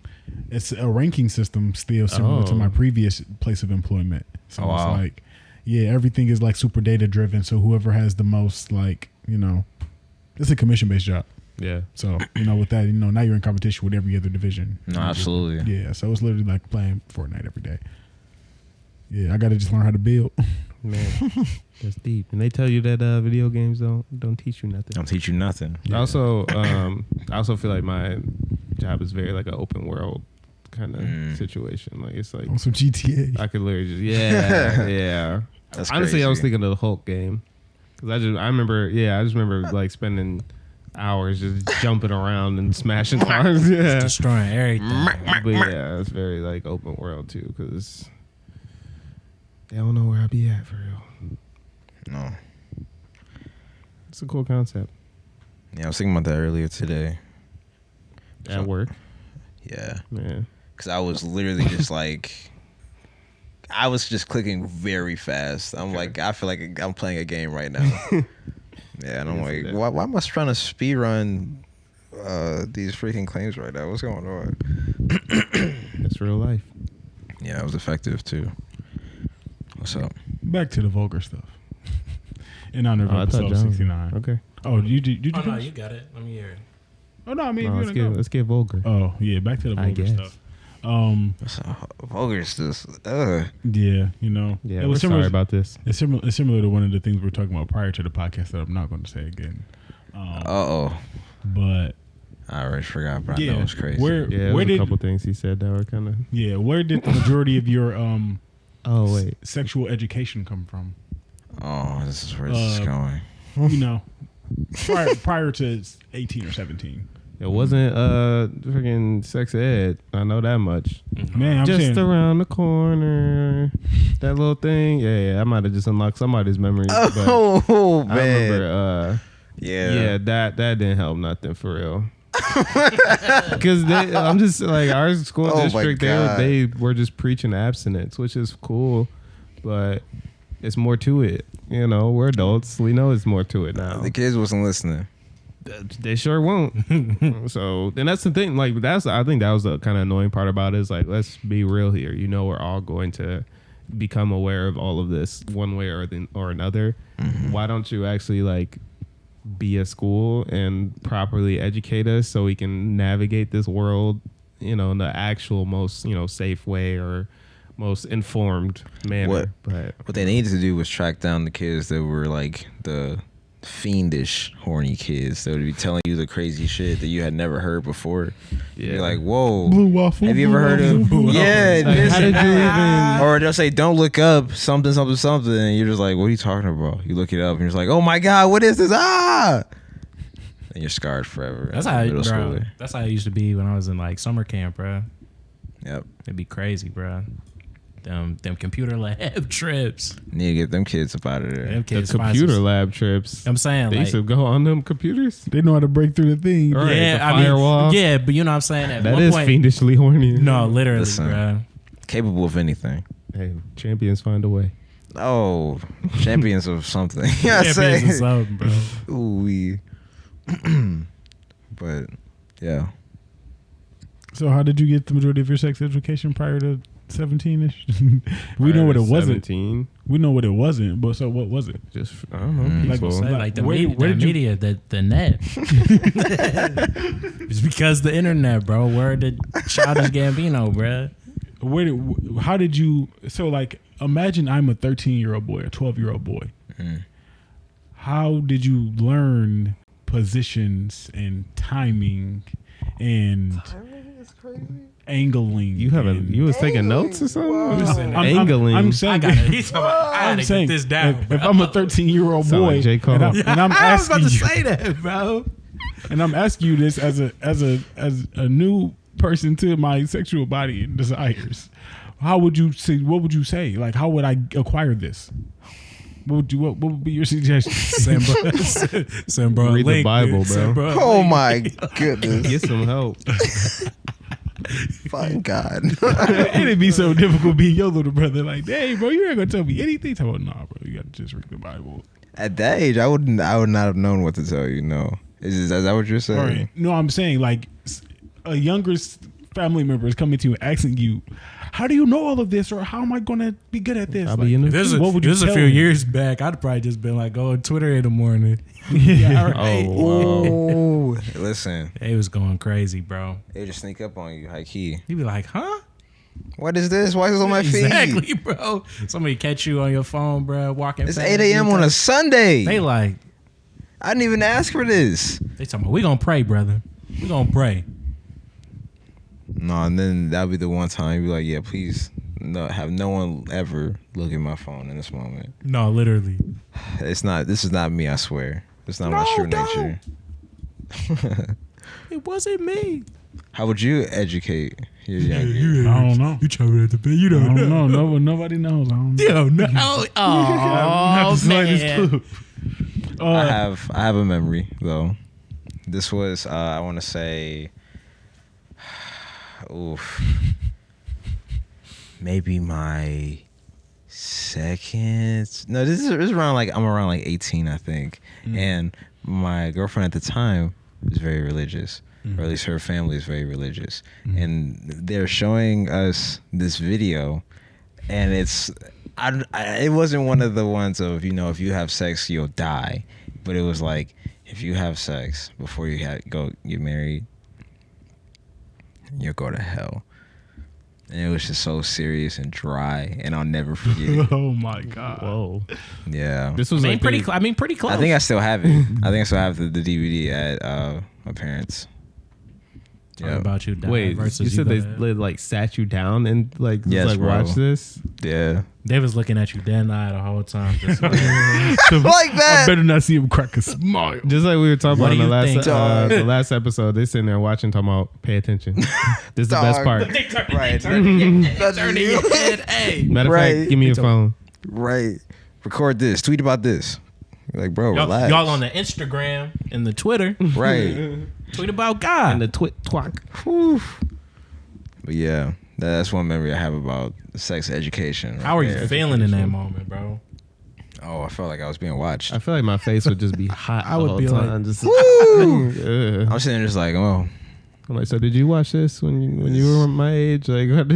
It's a ranking system still similar to my previous place of employment. So it's like, everything is like super data driven. So whoever has the most, like, it's a commission based job. Yeah. So, with that, now you're in competition with every other division. No, absolutely. Yeah. So it's literally like playing Fortnite every day. Yeah. I got to just learn how to build. Man, that's deep. And they tell you that video games don't teach you nothing. Don't teach you nothing. Yeah. I also feel like my job is very like an open world kind of situation. Like it's like on some GTA. I could literally just yeah. That's honestly crazy. I was thinking of the Hulk game because I just remember like spending hours just jumping around and smashing cars. Yeah, destroying everything. But yeah, it's very like open world too because they don't know where I'll be at for real. No. It's a cool concept. Yeah, I was thinking about that earlier today. At work. Yeah. Man. Because I was literally just like, I was just clicking very fast. I'm like, I feel like I'm playing a game right now. Yeah, and I'm like, why am I trying to speed run these freaking claims right now? What's going on? That's real life. Yeah, it was effective too. What's up? Back to the vulgar stuff. In honor of episode 69. Okay. Oh, did you? Oh no, you got it. Let me hear it. Oh no, I mean, let's get vulgar. Oh yeah, back to the vulgar stuff. Vulgar stuff. Yeah, Yeah, we're sorry about this. It's similar to one of the things we were talking about prior to the podcast that I'm not going to say again. I But already forgot, but I know it's crazy. Where did a couple things he said that were kind of where did the majority of your sexual education come from? Oh, this is where this is going. Prior to 18 or 17. It wasn't freaking sex ed. I know that much. Man, I'm just saying, around the corner, that little thing. Yeah. I might have just unlocked somebody's memories. Oh man, I remember. Yeah, that didn't help nothing for real. Because I'm just like our school district. They were just preaching abstinence, which is cool, but it's more to it. We're adults. We know it's more to it now. The kids wasn't listening. They sure won't. So, and that's the thing. Like, I think that was the kind of annoying part about it. Is like, let's be real here. We're all going to become aware of all of this one way or another. Mm-hmm. Why don't you actually like be a school and properly educate us so we can navigate this world, in the actual most safe way or most informed manner. What they needed to do was track down the kids that were like the fiendish, horny kids that would be telling you the crazy shit that you had never heard before. Yeah. You're like, whoa. Blue waffle. Have you ever heard of? Yeah. Like, how did you even? Or they'll say, don't look up something, something, something. And you're just like, what are you talking about? You look it up and you're just like, oh my God, what is this? And you're scarred forever. That's how That's how it used to be when I was in like summer camp, bro. Yep. It'd be crazy, bro. Them computer lab trips. Need to get them kids up out of there. Them kids The computer lab trips. I'm saying They like used to go on them computers. They know how to break through the thing. Right, yeah, the I mean, firewall. yeah, but you know what I'm saying. At That one is point, fiendishly horny. no, literally, Listen. bro. Capable of anything. Hey, champions find a way. Oh, champions of something. You know what I'm Champions saying? or something, bro. Ooh, but yeah. So how did you get the majority of your sex education prior to 17-ish? We know what it wasn't. 17. We know what it wasn't, but so what was it? Just I don't know. Mm. Like, Peaceful. Say, like the, Where did you- media, the net. It's because the internet, bro. Word to Childish Gambino, bro. How did you? So like, imagine I'm a 13-year-old boy, a 12-year-old boy. Mm. How did you learn positions and timing and angling? You haven't. and- You was taking notes or something? Listen, Angling. I'm I saying. got it. I had to saying, get this down. if I'm a 13-year-old Sound boy, like J. Cole. and I'm I was about asking to you, say that, bro. and I'm asking you this as a new person to my sexual body and desires. How would you say? What would you say? Like, how would I acquire this? What would be your suggestion? Send bro, Read the link, Bible, dude. bro. Send a Oh link. my goodness! Get some help. Fine God. It'd be so difficult being your little brother. Like, hey, bro, you ain't gonna tell me anything. Talk about, nah, bro, you gotta just read the Bible. At that age, I would not have known what to tell you. No, is that what you're saying? All right. No, I'm saying like a younger family member is coming to you and asking you, how do you know all of this, or how am I gonna be good at this? I'll Like, be in the. This is What would you this is a tell few me? years back. I'd probably just been like, go on Twitter in the morning. Yeah, all right. Oh, listen, They was going crazy, bro. they just sneak up on you, high key. You'd be like, huh? What is this? Why is it on my feed? Exactly, bro. Somebody catch you on your phone, bro, walking. It's past 8 a.m. you, on a Sunday. They like, I didn't even ask for this. they talking about, we gonna pray, brother. We gonna pray. No, and then that'll be the one time you'd be like, yeah, please, have no one ever look at my phone in this moment. No, literally. This is not me, I swear. It's not my No, true don't. nature. It wasn't me. How would you educate your younger? I don't know. You chopping at the bed. You I don't don't know. know. Nobody knows. I don't know. You don't know. Not Oh, the slightest man. clue. I have a memory though. This was I want to say, oof, maybe my second. No, this is around like I'm around like 18, I think, and my girlfriend at the time was very religious, or at least her family is very religious, and they're showing us this video, and it wasn't one of the ones of, if you have sex you'll die, but it was like, if you have sex before you get married, you'll go to hell. And it was just so serious and dry, and I'll never forget it. Oh my god. Whoa. Yeah. This was like Pretty close. I think I still have it. I think I still have the DVD at my parents. Talking about you dying Wait, versus you said go they to hell. like sat you down and like was Yes, like bro. watch this? Yeah. They was looking at you dead eye the whole time. Just like, Like I that. better not see him crack a smile. Just like we were talking What about in do the you last think, the last episode, they sitting there watching, talking about pay attention. This is the best Dog. part. Right. turning That's your head. Hey, Matter of Right. fact, give me your phone. Right. Record this. Tweet about this. You're like, bro, relax. y'all on the Instagram and the Twitter. Right. Tweet about God. And the twat. Whew. But yeah, that's one memory I have about sex education. right How are you there. feeling in that moment, bro? Oh, I felt like I was being watched. I feel like my face would just be hot. I would the be whole like, time, just, Woo! I'm sitting there just like, oh, I'm like, so did you watch this when you were my age? Like, where'd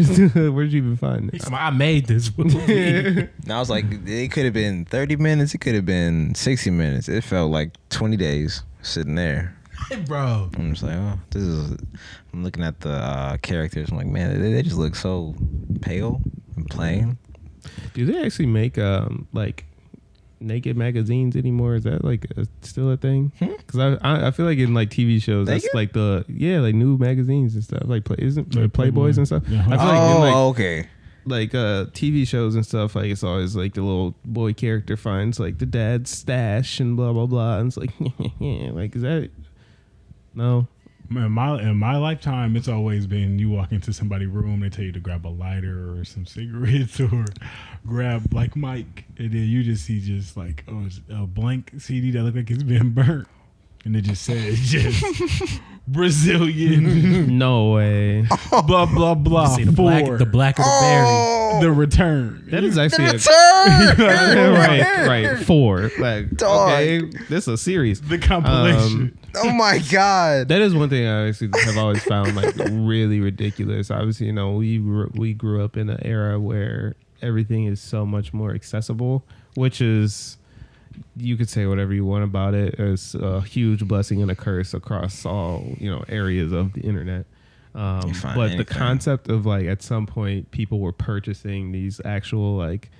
you even find He's it? like, I made this movie. and I was like, it could have been 30 minutes. It could have been 60 minutes. It felt like 20 days sitting there. Bro. I'm just like, oh, I'm looking at the characters. I'm like, man, they just look so pale and plain. Do they actually make like naked magazines anymore? Is that like still a thing? Because I feel like in like TV shows, that's Naked? like like new magazines and stuff. Like isn't like Playboys and stuff? Yeah. I feel like in like Okay. TV shows and stuff, like it's always like the little boy character finds like the dad's stash and blah blah blah, and it's like like is that no? In my lifetime, it's always been you walk into somebody's room, they tell you to grab a lighter or some cigarettes or grab like Mike, and then you just see just like a blank CD that look like it's been burnt, and it just says just Brazilian. No way. Blah blah blah. See the black of the berry. The Return. That is actually right. 4. Like, Dog. okay, this is a series. The compilation. Oh my God. That is one thing I actually have always found like really ridiculous. Obviously, we grew up in an era where everything is so much more accessible, which is, you could say whatever you want about it. It's a huge blessing and a curse across all areas of the internet. But the concept of like at some point people were purchasing these actual like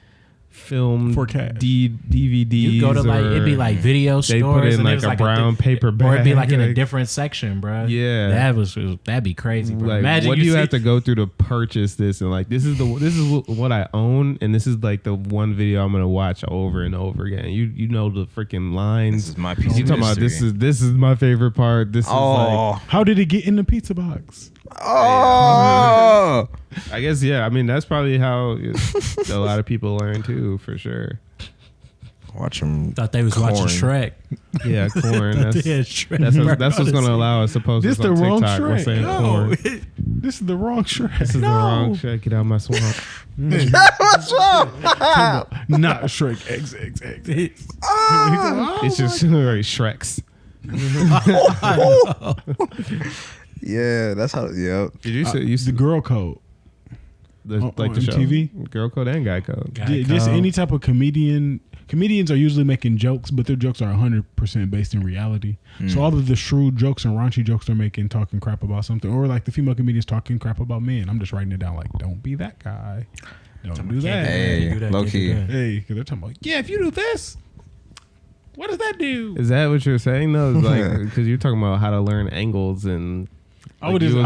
film For cash. DVDs. You go to like it'd be like video they stores put in and like it was a like brown paper bag, or it'd be like in a different section, bro. Yeah. That'd be crazy, bro. Like, Imagine what do you see, have to go through to purchase this? And like, this is what I own, and this is like the one video I'm gonna watch over and over again. You know the freaking lines. This is my piece You of talking about history. this is my favorite part. This is like, How did it get in the pizza box? Oh. I guess I mean that's probably how a lot of people learn too, for sure. Watch them. thought they was watching Shrek. Yeah, corn. That's Yeah, Shrek. that's what's gonna allow us to post This this on the wrong TikTok. We're Shrek. saying No. corn. This is the wrong Shrek. This is the wrong shit. Get out of my swamp. What's wrong? Not Shrek XXX. It's just Shreks. Yeah, that's how. Yep. Did you say you The girl code. like on the show? MTV? Girl code and guy code. Just any type of comedian. Comedians are usually making jokes, but their jokes are 100% based in reality. So all of the shrewd jokes and raunchy jokes they're making, talking crap about something, or like the female comedians talking crap about men. I'm just writing it down like, don't be that guy. Don't do that. Hey, low key. Hey, because they're talking about, yeah, if you do this, what does that do? Is that what you're saying though? It's like because you're talking about how to learn angles and like, you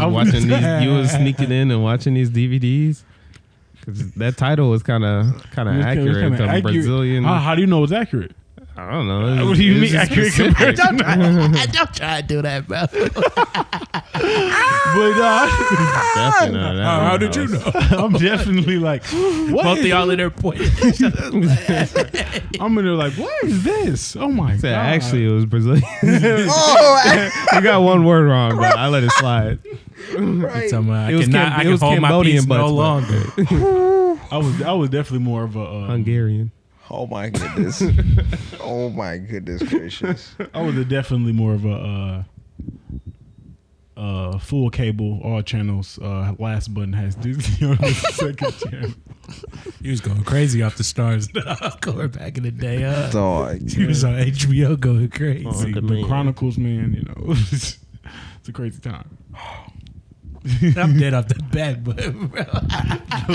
was sneaking in and watching these DVDs. Because that title was kind of accurate. The Brazilian. How do you know it's accurate? I don't know. What do you mean accurate compared to Don't try to do that, bro. But Definitely not. How did you know? I'm definitely like, what Both is of y'all in there pointing. I'm in there like, what is this? Oh my god! Actually, it was Brazilian. Oh, You got one word wrong, but I let it slide. right. I It was can hold my Cambodian peace no butts, but- longer. I was definitely more of a Hungarian. Oh my goodness. Oh my goodness gracious. I was definitely more of a full cable, all channels. Last button has Disney on the second channel. He was going crazy off the stars. Going back in the day. Dog. He was on HBO going crazy. The Chronicles, man, it's a crazy time. I'm dead off the bat, but bro.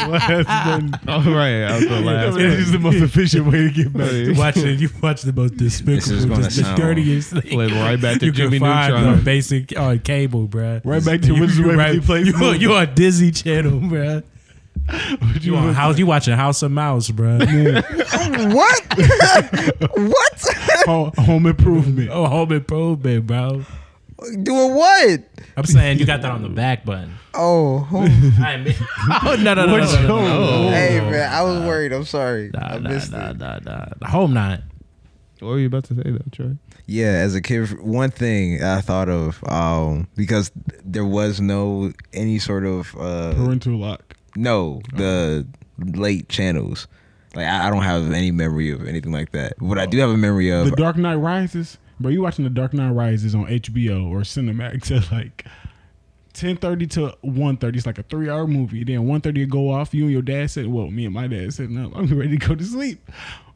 Last button. Oh right, I was the last. It is the most efficient way to get back. You watch the most despicable, This is gonna just the sound- dirtiest thing. Flip right back to You Jimmy can find Neutron. on basic on cable, bro. Right back to Waverly Place. You on Disney Channel, bro. You on House? You watching House of Mouse, bro? What? What? Home Improvement. Oh, Home Improvement, bro. Doing what? I'm saying you got that on the back button. Oh. I mean, oh no. Hey man, I was worried. I'm sorry. I missed it. Nah. Home not. What were you about to say though, Troy? Yeah, as a kid, one thing I thought of, because there was no any sort of Parental lock. the late channels. Like I don't have any memory of anything like that. What I do have a memory of, The Dark Knight Rises. Bro, you watching The Dark Knight Rises on HBO or Cinemax at like 10:30 to 1:30. It's like a 3-hour movie. Then 1:30 you go off. You and your dad said, well, me and my dad sitting up. I'm ready to go to sleep.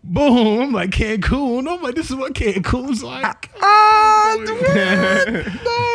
Boom. I'm like, Cancun. I'm like, this is what Cancun's like.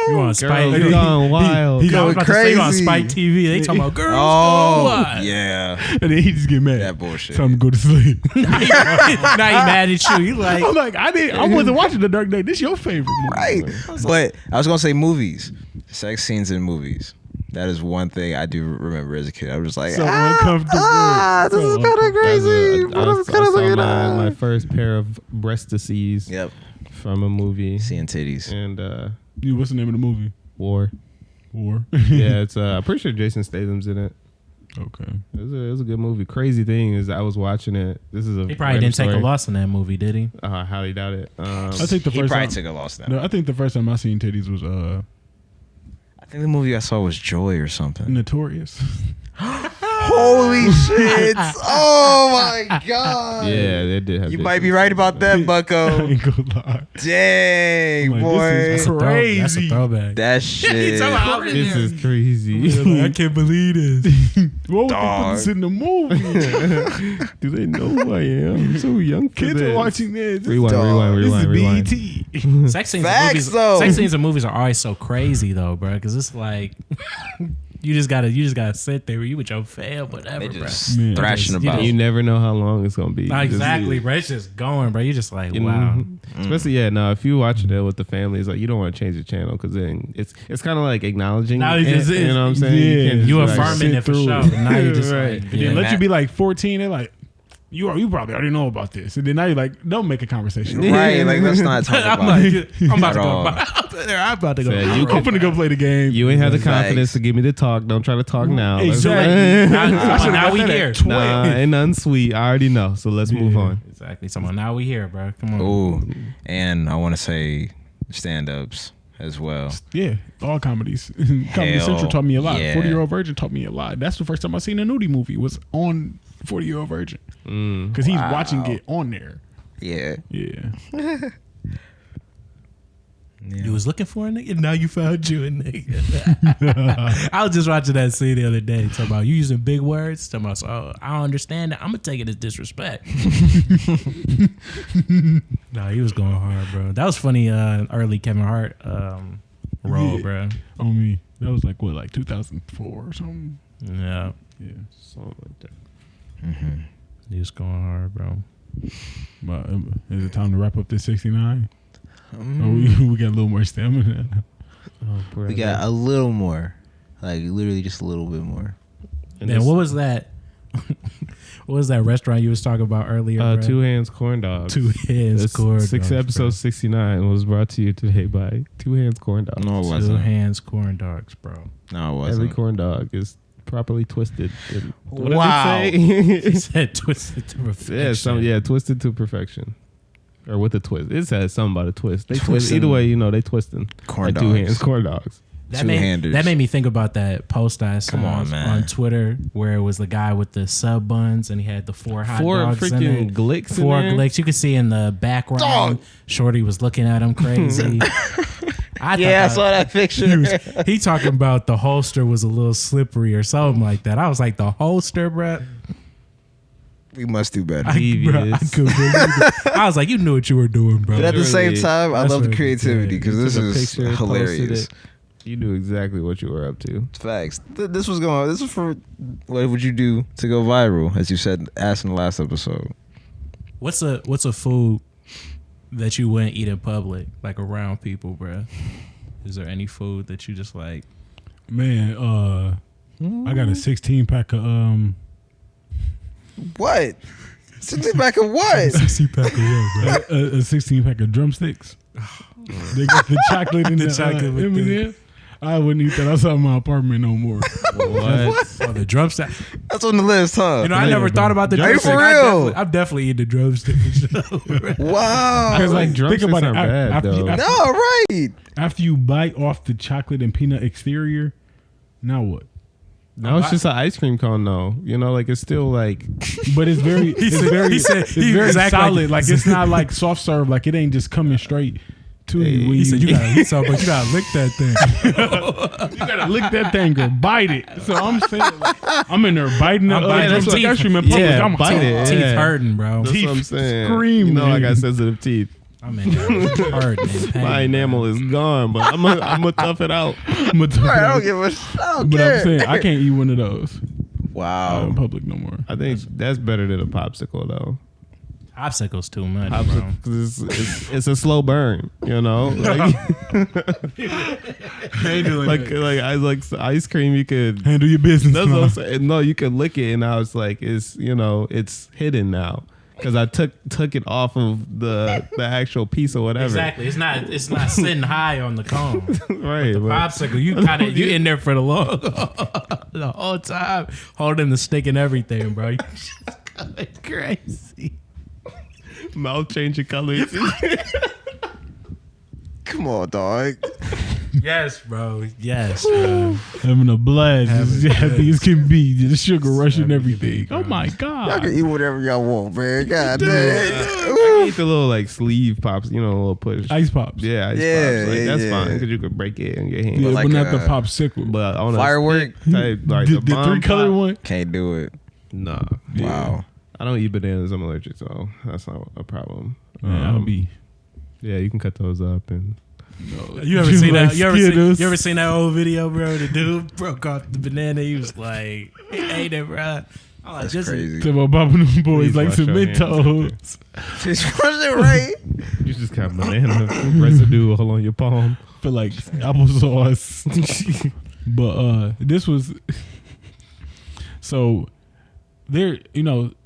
You on Spike? Girls gone wild. He I was going about to say you on crazy. Spike TV. They talking about girls. oh What? yeah, And then he just get mad. that bullshit. Tell him to go to sleep. Now he mad at you. You like I'm like, I wasn't watching The Dark Knight. This your favorite movie. Right. But I was gonna say movies, sex scenes in movies. That is one thing I do remember as a kid. I was just like, So uncomfortable. this is kind of crazy. But I'm kind of looking at my first pair of breastises Yep. from a movie. Seeing titties. And What's the name of the movie? War. Yeah, it's I'm pretty sure Jason Statham's in it. Okay. It was a good movie. Crazy thing is I was watching it. This is a He probably didn't take a loss in that movie, did he? I highly doubt it. I think the He first probably time, took a loss now. no, I think the first time I seen titties was I think the movie I saw was Joy or something. Notorious. Holy shit! Oh my god! Yeah, they did have. You might be right about that, I Bucko. ain't gonna lie. Dang, I'm like, boy. this is crazy. That's a throwback. That shit. This is crazy. I can't believe this. What would they put Dog. this in the movie? Do they know who I am? I'm so young. for Kids are this. watching this. Rewind. This is rewind. BET. Sex scenes, Facts, in movies, though. sex scenes in movies are always so crazy though, bro. Because it's like you just gotta sit there. You with your fam, whatever, They bro. just Man. thrashing You about. You never know how long it's gonna be. Not You just- exactly, bro. It's just going, bro. You're just like, you wow. know, Especially if you watching it with the family, it's like you don't want to change the channel because then it's kind of like acknowledging. Now it it, just you is. know what I'm saying? Yeah. can't just You be like, affirming sit it for through sure. it. Now you just Right. like, And then yeah. let you be like 14. They're like, you probably already know about this. And then now you're like, don't make a conversation. Right, like let's not talk I'm about it. like, I'm about to At go. all. I'm about to go. Said, I'm finna go play the game. You ain't have the Facts. confidence to give me the talk. Don't try to talk now. Exactly. now we got that here. at 12. Nah, ain't nothing sweet. I already know. So let's move on. Exactly. Someone. Now we here, bro. Come on. Ooh, and I want to say stand-ups as well. Yeah, all comedies. Comedy Hell, Central taught me a lot. yeah. 40-Year-Old Virgin taught me a lot. That's the first time I seen a nudie movie was on 40-Year-Old Virgin. Because he's watching it on there. Yeah. Yeah. You was looking for a nigga, now you found you a nigga. I was just watching that scene the other day, talking about you using big words. Talking about, oh, I don't understand that. I'm gonna take it as disrespect. No, he was going hard, bro. That was funny. Early Kevin Hart role, Yeah. bro. On me. That was like 2004 or something. Yeah, Yeah. Something like that. he was going hard, bro. But is it time to wrap up this 69? We got a little more stamina. Oh, We got a little more, like literally just a little bit more. Man, what was that? What was that restaurant you was talking about earlier? bro? Two Hands Corn Dogs. Two Hands This Corn six Dogs, episode 69 was brought to you today by Two Hands Corn Dogs. No, it bro. Two wasn't. Hands Corn Dogs, bro. No, it Every wasn't. corn dog is properly twisted. What does Wow. it say? He said twisted to perfection. Twisted to perfection. Or with a twist. It says something about a twist. They twist. Twisting. Either way, they twisting. Corn Like Two dogs. Hands Corn Dogs. Two-handers. That made me think about that post I saw Come on, man. on Twitter where it was the guy with the sub buns and he had the four hot dogs in freaking it. glicks in Four there. glicks. You could see in the background, Dog. Shorty was looking at him crazy. I saw that picture. He talking about the holster was a little slippery or something like that. I was like, the holster, bro. We must do better. I couldn't believe it. I was like, you knew what you were doing, bro. But at the same Literally. time, I That's love the what I'm creativity saying. because this Took a is picture, posted hilarious. it. You knew exactly what you were up to. Facts. This was for what would you do to go viral, as you said, asked in the last episode. What's a food that you wouldn't eat in public, like around people, bro? Is there any food that you just like? Man, I got a 16 pack of What? 60 pack of what? a 16 pack of drumsticks. They got the chocolate in the chocolate with M&M. I wouldn't eat that outside my apartment no more. What? Oh, the drumstick. That's on the list, huh? You know, I never thought about the Are you drumstick. for real? I'm definitely eating the drumstick. Wow. Because like think drumsticks about it. aren't bad, after, though. after, No, right. after you bite off the chocolate and peanut exterior, now what? No, it's just an ice cream cone, though. Like it's still like. But it's very, it's very exactly solid. Like it's not like soft serve. Like it ain't just coming straight to you. When He said, you but you gotta lick that thing. You gotta lick that thing or bite it. So I'm saying, like, I'm in there biting it. I'm biting That's them like teeth. ice cream in public. Yeah, I'm bite it. Teeth Yeah. hurting, bro. That's Teeth what I'm saying. scream, I man. got sensitive teeth. I'm in there hurting in pain. My enamel is gone, but I'm gonna tough it out. Right, I don't give a I don't But care. I'm saying I can't eat one of those out Wow. in public no more. I think that's better than a popsicle, though. Popsicle's too much, bro. Popsicle, 'cause it's a slow burn, Like, I like ice cream. You could. Handle your business. That's what I'm man. saying. No, you could lick it, and now it's like it's hidden now. because I took it off of the actual piece or whatever. Exactly. It's not sitting high on the cone. Right. The popsicle, you in there for the whole time, holding the stick and everything, bro. You just going crazy. Mouth changing colors. Come on, dog. Yes, bro. Yes, bro. Having a blast, as happy as can be. The sugar rushing happy everything. can be, Oh bro. my Y'all god! can eat whatever y'all want, man. God damn. I eat the little like sleeve pops, a little push. Ice pops. Yeah, ice Yeah, pops. Like, that's yeah. fine because you could break it in your hand. Yeah, like but not the a popsicle. But on a Firework? stick type, like the the bomb three color pop, one. Can't do it. Nah. Wow. I don't eat bananas. I'm allergic, so that's not a problem. Man, I'll be. Yeah, you can cut those up and. You ever seen like that? Skittles. You ever seen that old video, bro? The dude broke off the banana. He was like, he ate it, bro. I'm like, That's this is crazy. Tell about bobbing them boys Please like wash your hands Mentos. Just crush it right. You just got banana residue all on your palm. Feel like applesauce. But this was so there,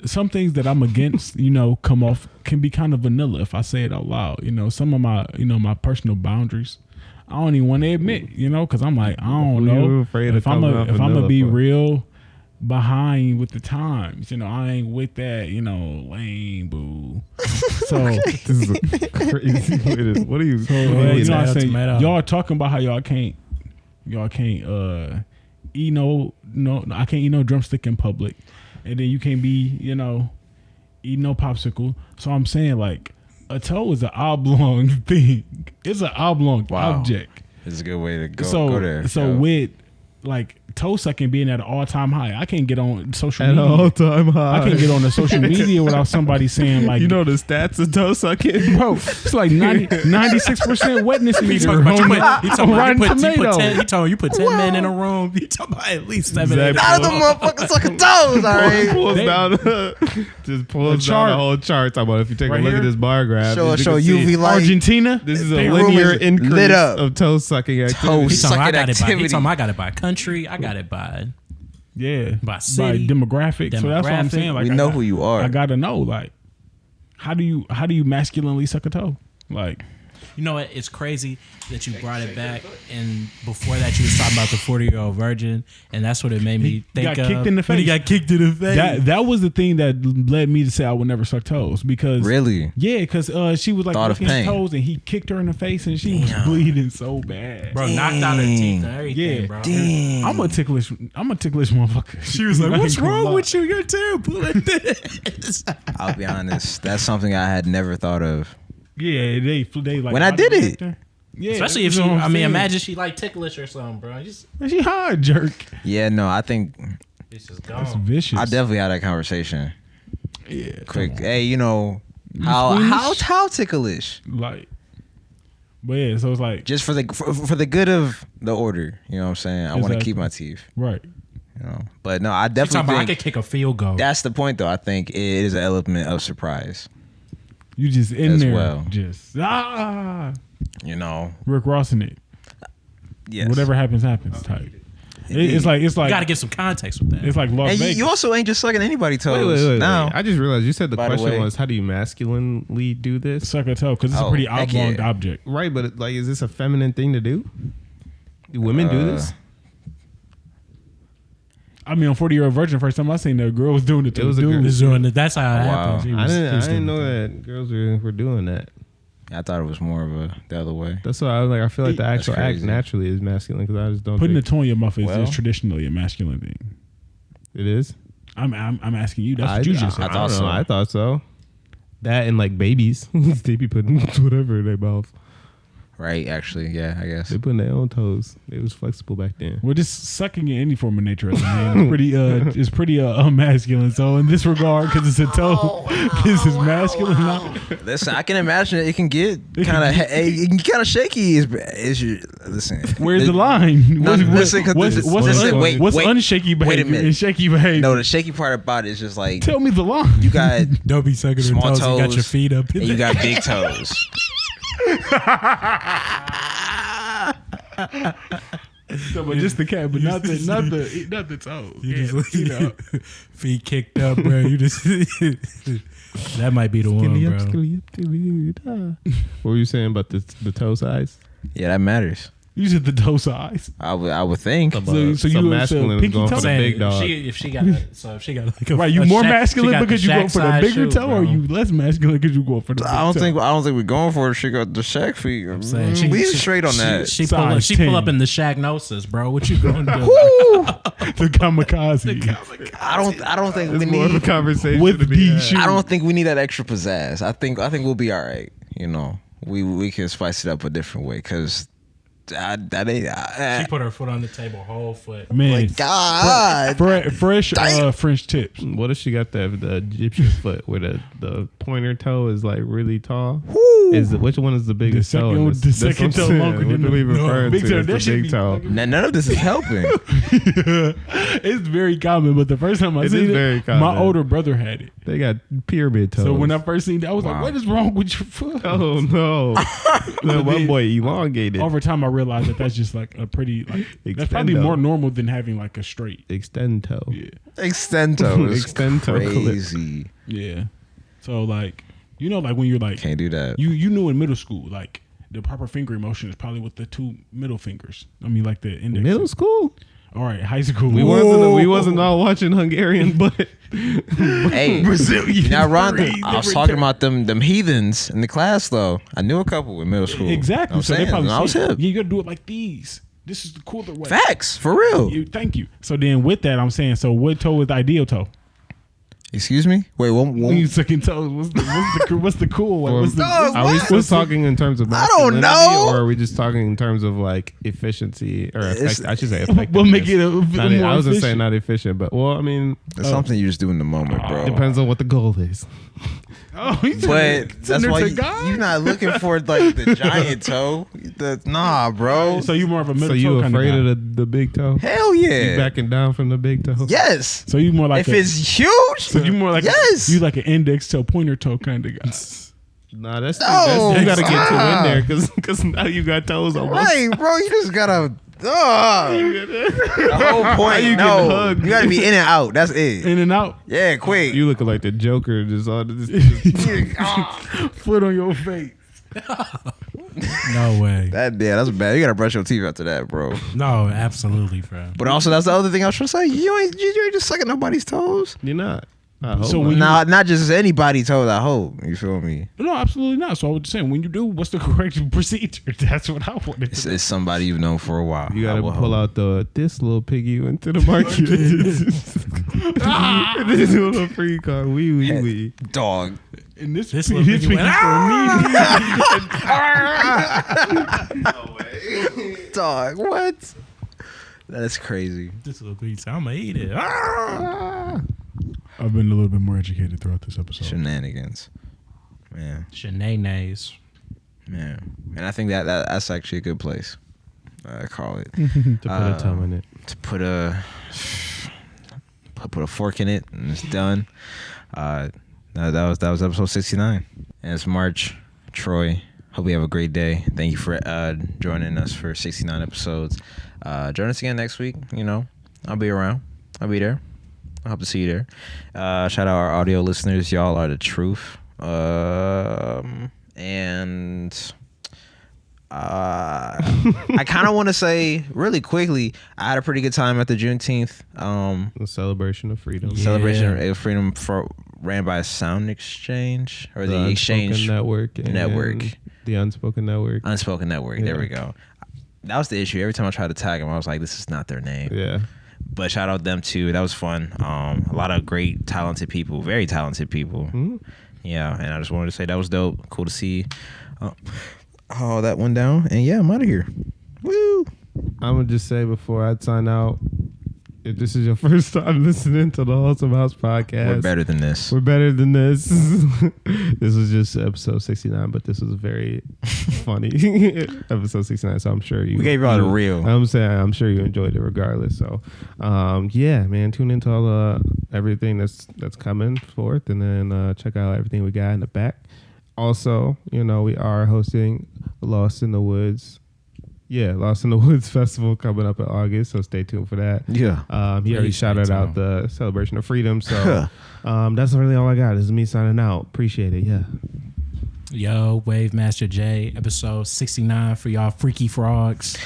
some things that I'm against, can be kind of vanilla if I say it out loud. Some of my, my personal boundaries, I don't even want to admit, because I'm like, I don't You're know afraid if of I'm coming off gonna vanilla be for- real behind with the times. I ain't with that, lame boo. So This is a crazy. What are you? So, what are you know you what I'm tomato, saying? tomato. Y'all talking about how y'all can't eat no I can't eat no drumstick in public, and then you can't be eat no popsicle. So I'm saying like a toe is an oblong thing. It's an oblong Wow. object. It's a good way to go. So go there. so yo. with like toe sucking being at an all time high, I can't get on social At media. all time high. I can't get on the social media without somebody saying like, You know the stats of toe sucking. bro, it's like 96% wetness You meter talking about on you talking about Rotten you put Tomato. 10, you put 10 men in a room. You talking about at least 7. Exactly. None of them motherfuckers sucking toes, all right? Pulls They- down, just pulls The down chart. the whole chart. Talking about if you take Right a look here. at this bar graph, Show as you can see, UV light. Argentina. This is a They linear room is increase lit up. of toe sucking activity. Toe He talking about, sucking I got it by, he activity. talking about I got it by country. I got it by Yeah, by city. demographic. So that's what I'm Demographic. saying. Like We I know got- who you are. I gotta know. Like, how do you masculinely suck a toe? Like, You know what? It's crazy that you brought it back, and before that you was talking about the 40-year-old virgin, and that's what it made me think got of. kicked in the When he face. got kicked in the face. that was the thing that led me to say I would never suck toes because Really? yeah, because she was like Thought of licking his pain. toes and he kicked her in the face and she was Damn. bleeding so bad. Bro, knocked out her teeth and everything, Yeah. bro. Damn. I'm a ticklish motherfucker. She was like, I "What's ain't gonna wrong lie. with you? You're terrible at this." I'll be honest. That's something I had never thought of. Yeah, they like When I did it. Yeah, Especially if you she, know what I'm I mean, saying? imagine she like ticklish or something, bro. Just, She hard jerk. Yeah, no, I think it's just That's gone. vicious. I definitely had that conversation. yeah, Quick, hey, how ticklish? like, but yeah, so it's like Just for the good of the order. You know what I'm saying? I want to Exactly. keep my teeth. right. But no, I She talking definitely about I think could kick a field goal. that's the point, though. I think it is an element of surprise. You just in As there, well. just Rick Ross in it. Yes. Whatever happens, type. It's like You got to give some context with that. it's like Las And Vegas. you also ain't just sucking anybody's toes. Wait. Now, I just realized you said the By the question way- was how do you masculinely do this? suck a toe because it's a Oh, pretty heck oblong yeah. object. Right, but like, is this a feminine thing to do? Do women do this? I mean, on 40-year-old virgin, first time I seen that girl was doing it to It was a dude. girl. Just doing it. That's how it Wow. happens. He I was- he was didn't doing know it. that girls were doing that. I thought it was more of the other way. That's why I was like, I feel like the That's actual act crazy. naturally is masculine because I just don't Putting a think toe in your mouth is Well- just traditionally a masculine thing. it is. I'm asking you. That's what you just said. I thought don't know. so. I thought so. That and like babies, they be putting whatever in their mouth. Right, actually. Yeah, I guess. They putting their own toes. It was flexible back then. Well, just sucking in any form of nature as a man is pretty masculine. So in this regard, because it's a toe, this is masculine now. Listen, I can imagine it can get kind of shaky. Listen, Where's the line? No, listen, 'cause what's wait, unshaky behavior wait a minute. and shaky behavior? No, the shaky part about it is just like Tell me the line. you got Don't be sucking her Small toes. You got your toes, feet up. In and you there. got big toes. So, but just the cat, but not the toe. Feet kicked up, bro. You just that might be the one, bro. What were you saying about the toe size? Yeah, that matters. You said the toe size. I would think. So you masculine is pinky going toe? for the big dog. If she got like a, Right, you a more Shaq- masculine she got because the you go Shaq for the size bigger shoe, toe, or bro. you less masculine because you go for the big I don't toe? think we're going for it. She got the Shaq feet. I'm saying We straight on that. She Size pull 10. up in the Shaqnosis, bro. What you gonna do? The kamikaze. I don't think we It's more of a need. conversation With to be the had. shoe. I don't think we need that extra pizzazz. I think we'll be all right. You know, we can spice it up a different way because that ain't. She put her foot on the table, whole foot. Man, God. fresh French tips. What if she got the Egyptian foot where the pointer toe is like really tall? Which one is the biggest toe? in this? The That's what second I'm toe saying. longer What than do we refer big to toe. as That the should big be toe? fucking- None of this is helping. It's very common, but the first time I It seen is very it, common. my older brother had it. They got pyramid toes. So when I first seen it, I was like, Wow. "What is wrong with your foot?" oh no, no, my boy elongated. Over time, I realized that that's just like a pretty that's probably Extendo. more normal than having like a straight. Extend toe. Yeah, Extento is Extento clip. crazy. yeah. So like like when you're like Can't do that. you knew in middle school like the proper fingering motion is probably with the two middle fingers. I mean like the index. Middle school. All right, high school. We wasn't all watching Hungarian, but Hey, Brazilian. now Ron, Three I was different talking about them heathens in the class though. I knew a couple in middle school. Exactly. I'm So they saying, probably I was said, hip. "Yeah, you gotta do it like these. This is the cooler way." Facts for real. Thank you. So then with that, I'm saying, so what toe is the ideal toe? Excuse me. Wait, When you one. sucking toes, what's the cool one? What's the, Dog, are we still talking in terms of I don't masculinity, know. or are we just talking in terms of like efficiency or It's- I should say effectiveness? We'll make it a bit Not- more I was gonna say efficient. not efficient, but well, I mean, It's something you just do in the moment, bro. depends on what the goal is. Oh, he's But that's why guy. you're not looking for like the giant toe. Nah, bro. So you more of a middle So toe you kind afraid of guy. of the big toe? Hell You yeah. backing down from the big toe? Yes. So you more like If it's huge, so you more like yes. you like an index toe, pointer toe kind of guy. Nah, that's No, you gotta get two in stop. there because now you got toes on both. right, bro. You just gotta. The whole point. You You getting hugged. you gotta be in and out. That's it. In and out, Yeah, quick. You looking like the Joker, just all this. foot on your face. No way. That's bad. You gotta brush your teeth after that, bro. No, absolutely, bro. But also, that's the other thing I was trying to say. You ain't just sucking nobody's toes. You're not. I hope So not. when Not just anybody's toes. I hope you feel me. No, absolutely not. So I was just saying, when you do, what's the correct procedure? That's what I wanted. It's somebody you've known for a while. You I gotta will pull hope. out this little piggy went to the market. This little free car. Wee. Dog. And this little this piggy went, Dog. What? That is crazy. This little pizza, I'm gonna eat it. I've been a little bit more educated throughout this episode. Shenanigans. Man. Shenanigans. Man. And I think that's actually a good place. I call it. To put a tongue in it. To put a fork in it and it's done. That was episode 69. And it's March. Troy, hope you have a great day. Thank you for joining us for 69 episodes. Join us again next week. You know, I'll be around. I'll be there. I hope to see you there. Shout out our audio listeners. Y'all are the truth. And I kind of want to say really quickly, I had a pretty good time at the Juneteenth The celebration of freedom. celebration of freedom ran by Sound Exchange or the Exchange Unspoken Network. and Network. The Unspoken Network. Unspoken Network. There Yeah. we go. That was the issue. Every time I tried to tag them, I was like, this is not their name. Yeah. But shout out them too. That was fun. A lot of great, talented people. Very talented people. Mhm. Yeah, and I just wanted to say that was dope. Cool to see how that went down. And yeah, I'm out of here. Woo! I'm gonna just say before I sign out, if this is your first time listening to the Wholesome House podcast, We're better than this. We're better than this. This was just episode 69, but this was very funny. Episode 69, so I'm sure you. We gave y'all the real. I'm sure you enjoyed it regardless. So, yeah, man, tune into all everything that's coming forth, and then check out everything we got in the back. Also, we are hosting Lost in the Woods Yeah, Lost in the Woods Festival coming up in August, so stay tuned for that. Yeah. He already shouted out the Celebration of Freedom, so that's really all I got. This is me signing out. Appreciate it. Yeah. Yo, Wave Master J, episode 69 for y'all freaky frogs.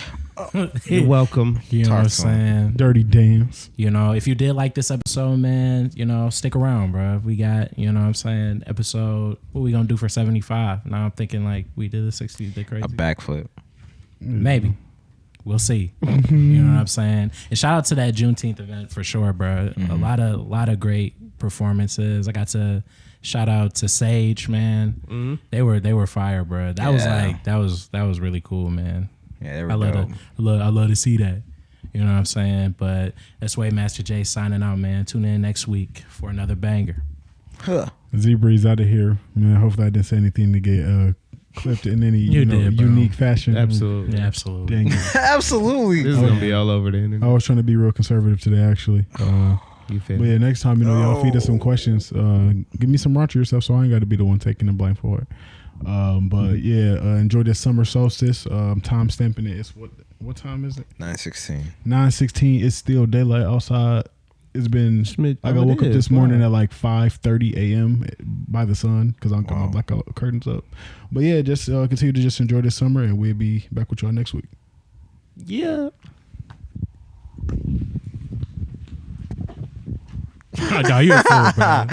You're welcome. You know what I'm saying? Dirty dance. You know, if you did like this episode, man, you know, stick around, bro. We got, you know what I'm saying, episode, what we gonna do for 75? Now I'm thinking like we did the 60, the crazy. A backflip. Maybe. We'll see. You know what I'm saying? And shout out to that Juneteenth event for sure, bro. A lot of great performances. I got to shout out to Sage, man. They were fire, bro. That was like that was really cool, man. Yeah, they were dope. I love to see that. You know what I'm saying? But that's Wave Master J signing out, man. Tune in next week for another banger. Z-Breeze out of here, man. Hopefully I didn't say anything to get clipped in any unique fashion. Absolutely. Yeah, absolutely. Dang it. Absolutely. This is going to be all over the internet. I was trying to be real conservative today, actually. You feel But yeah, next time, y'all feed us some questions. Give me some raunchy yourself so I ain't got to be the one taking the blame for it. But yeah, enjoy this summer solstice. Time stamping it. It's what time is it? 9:16. 9:16. It's still daylight outside. It's been I woke up this morning at like 5:30 a.m. by the sun because I'm got my blackout curtains up. But yeah, just continue to just enjoy this summer, and we'll be back with y'all next week. Yeah. No, you're a fool, bro.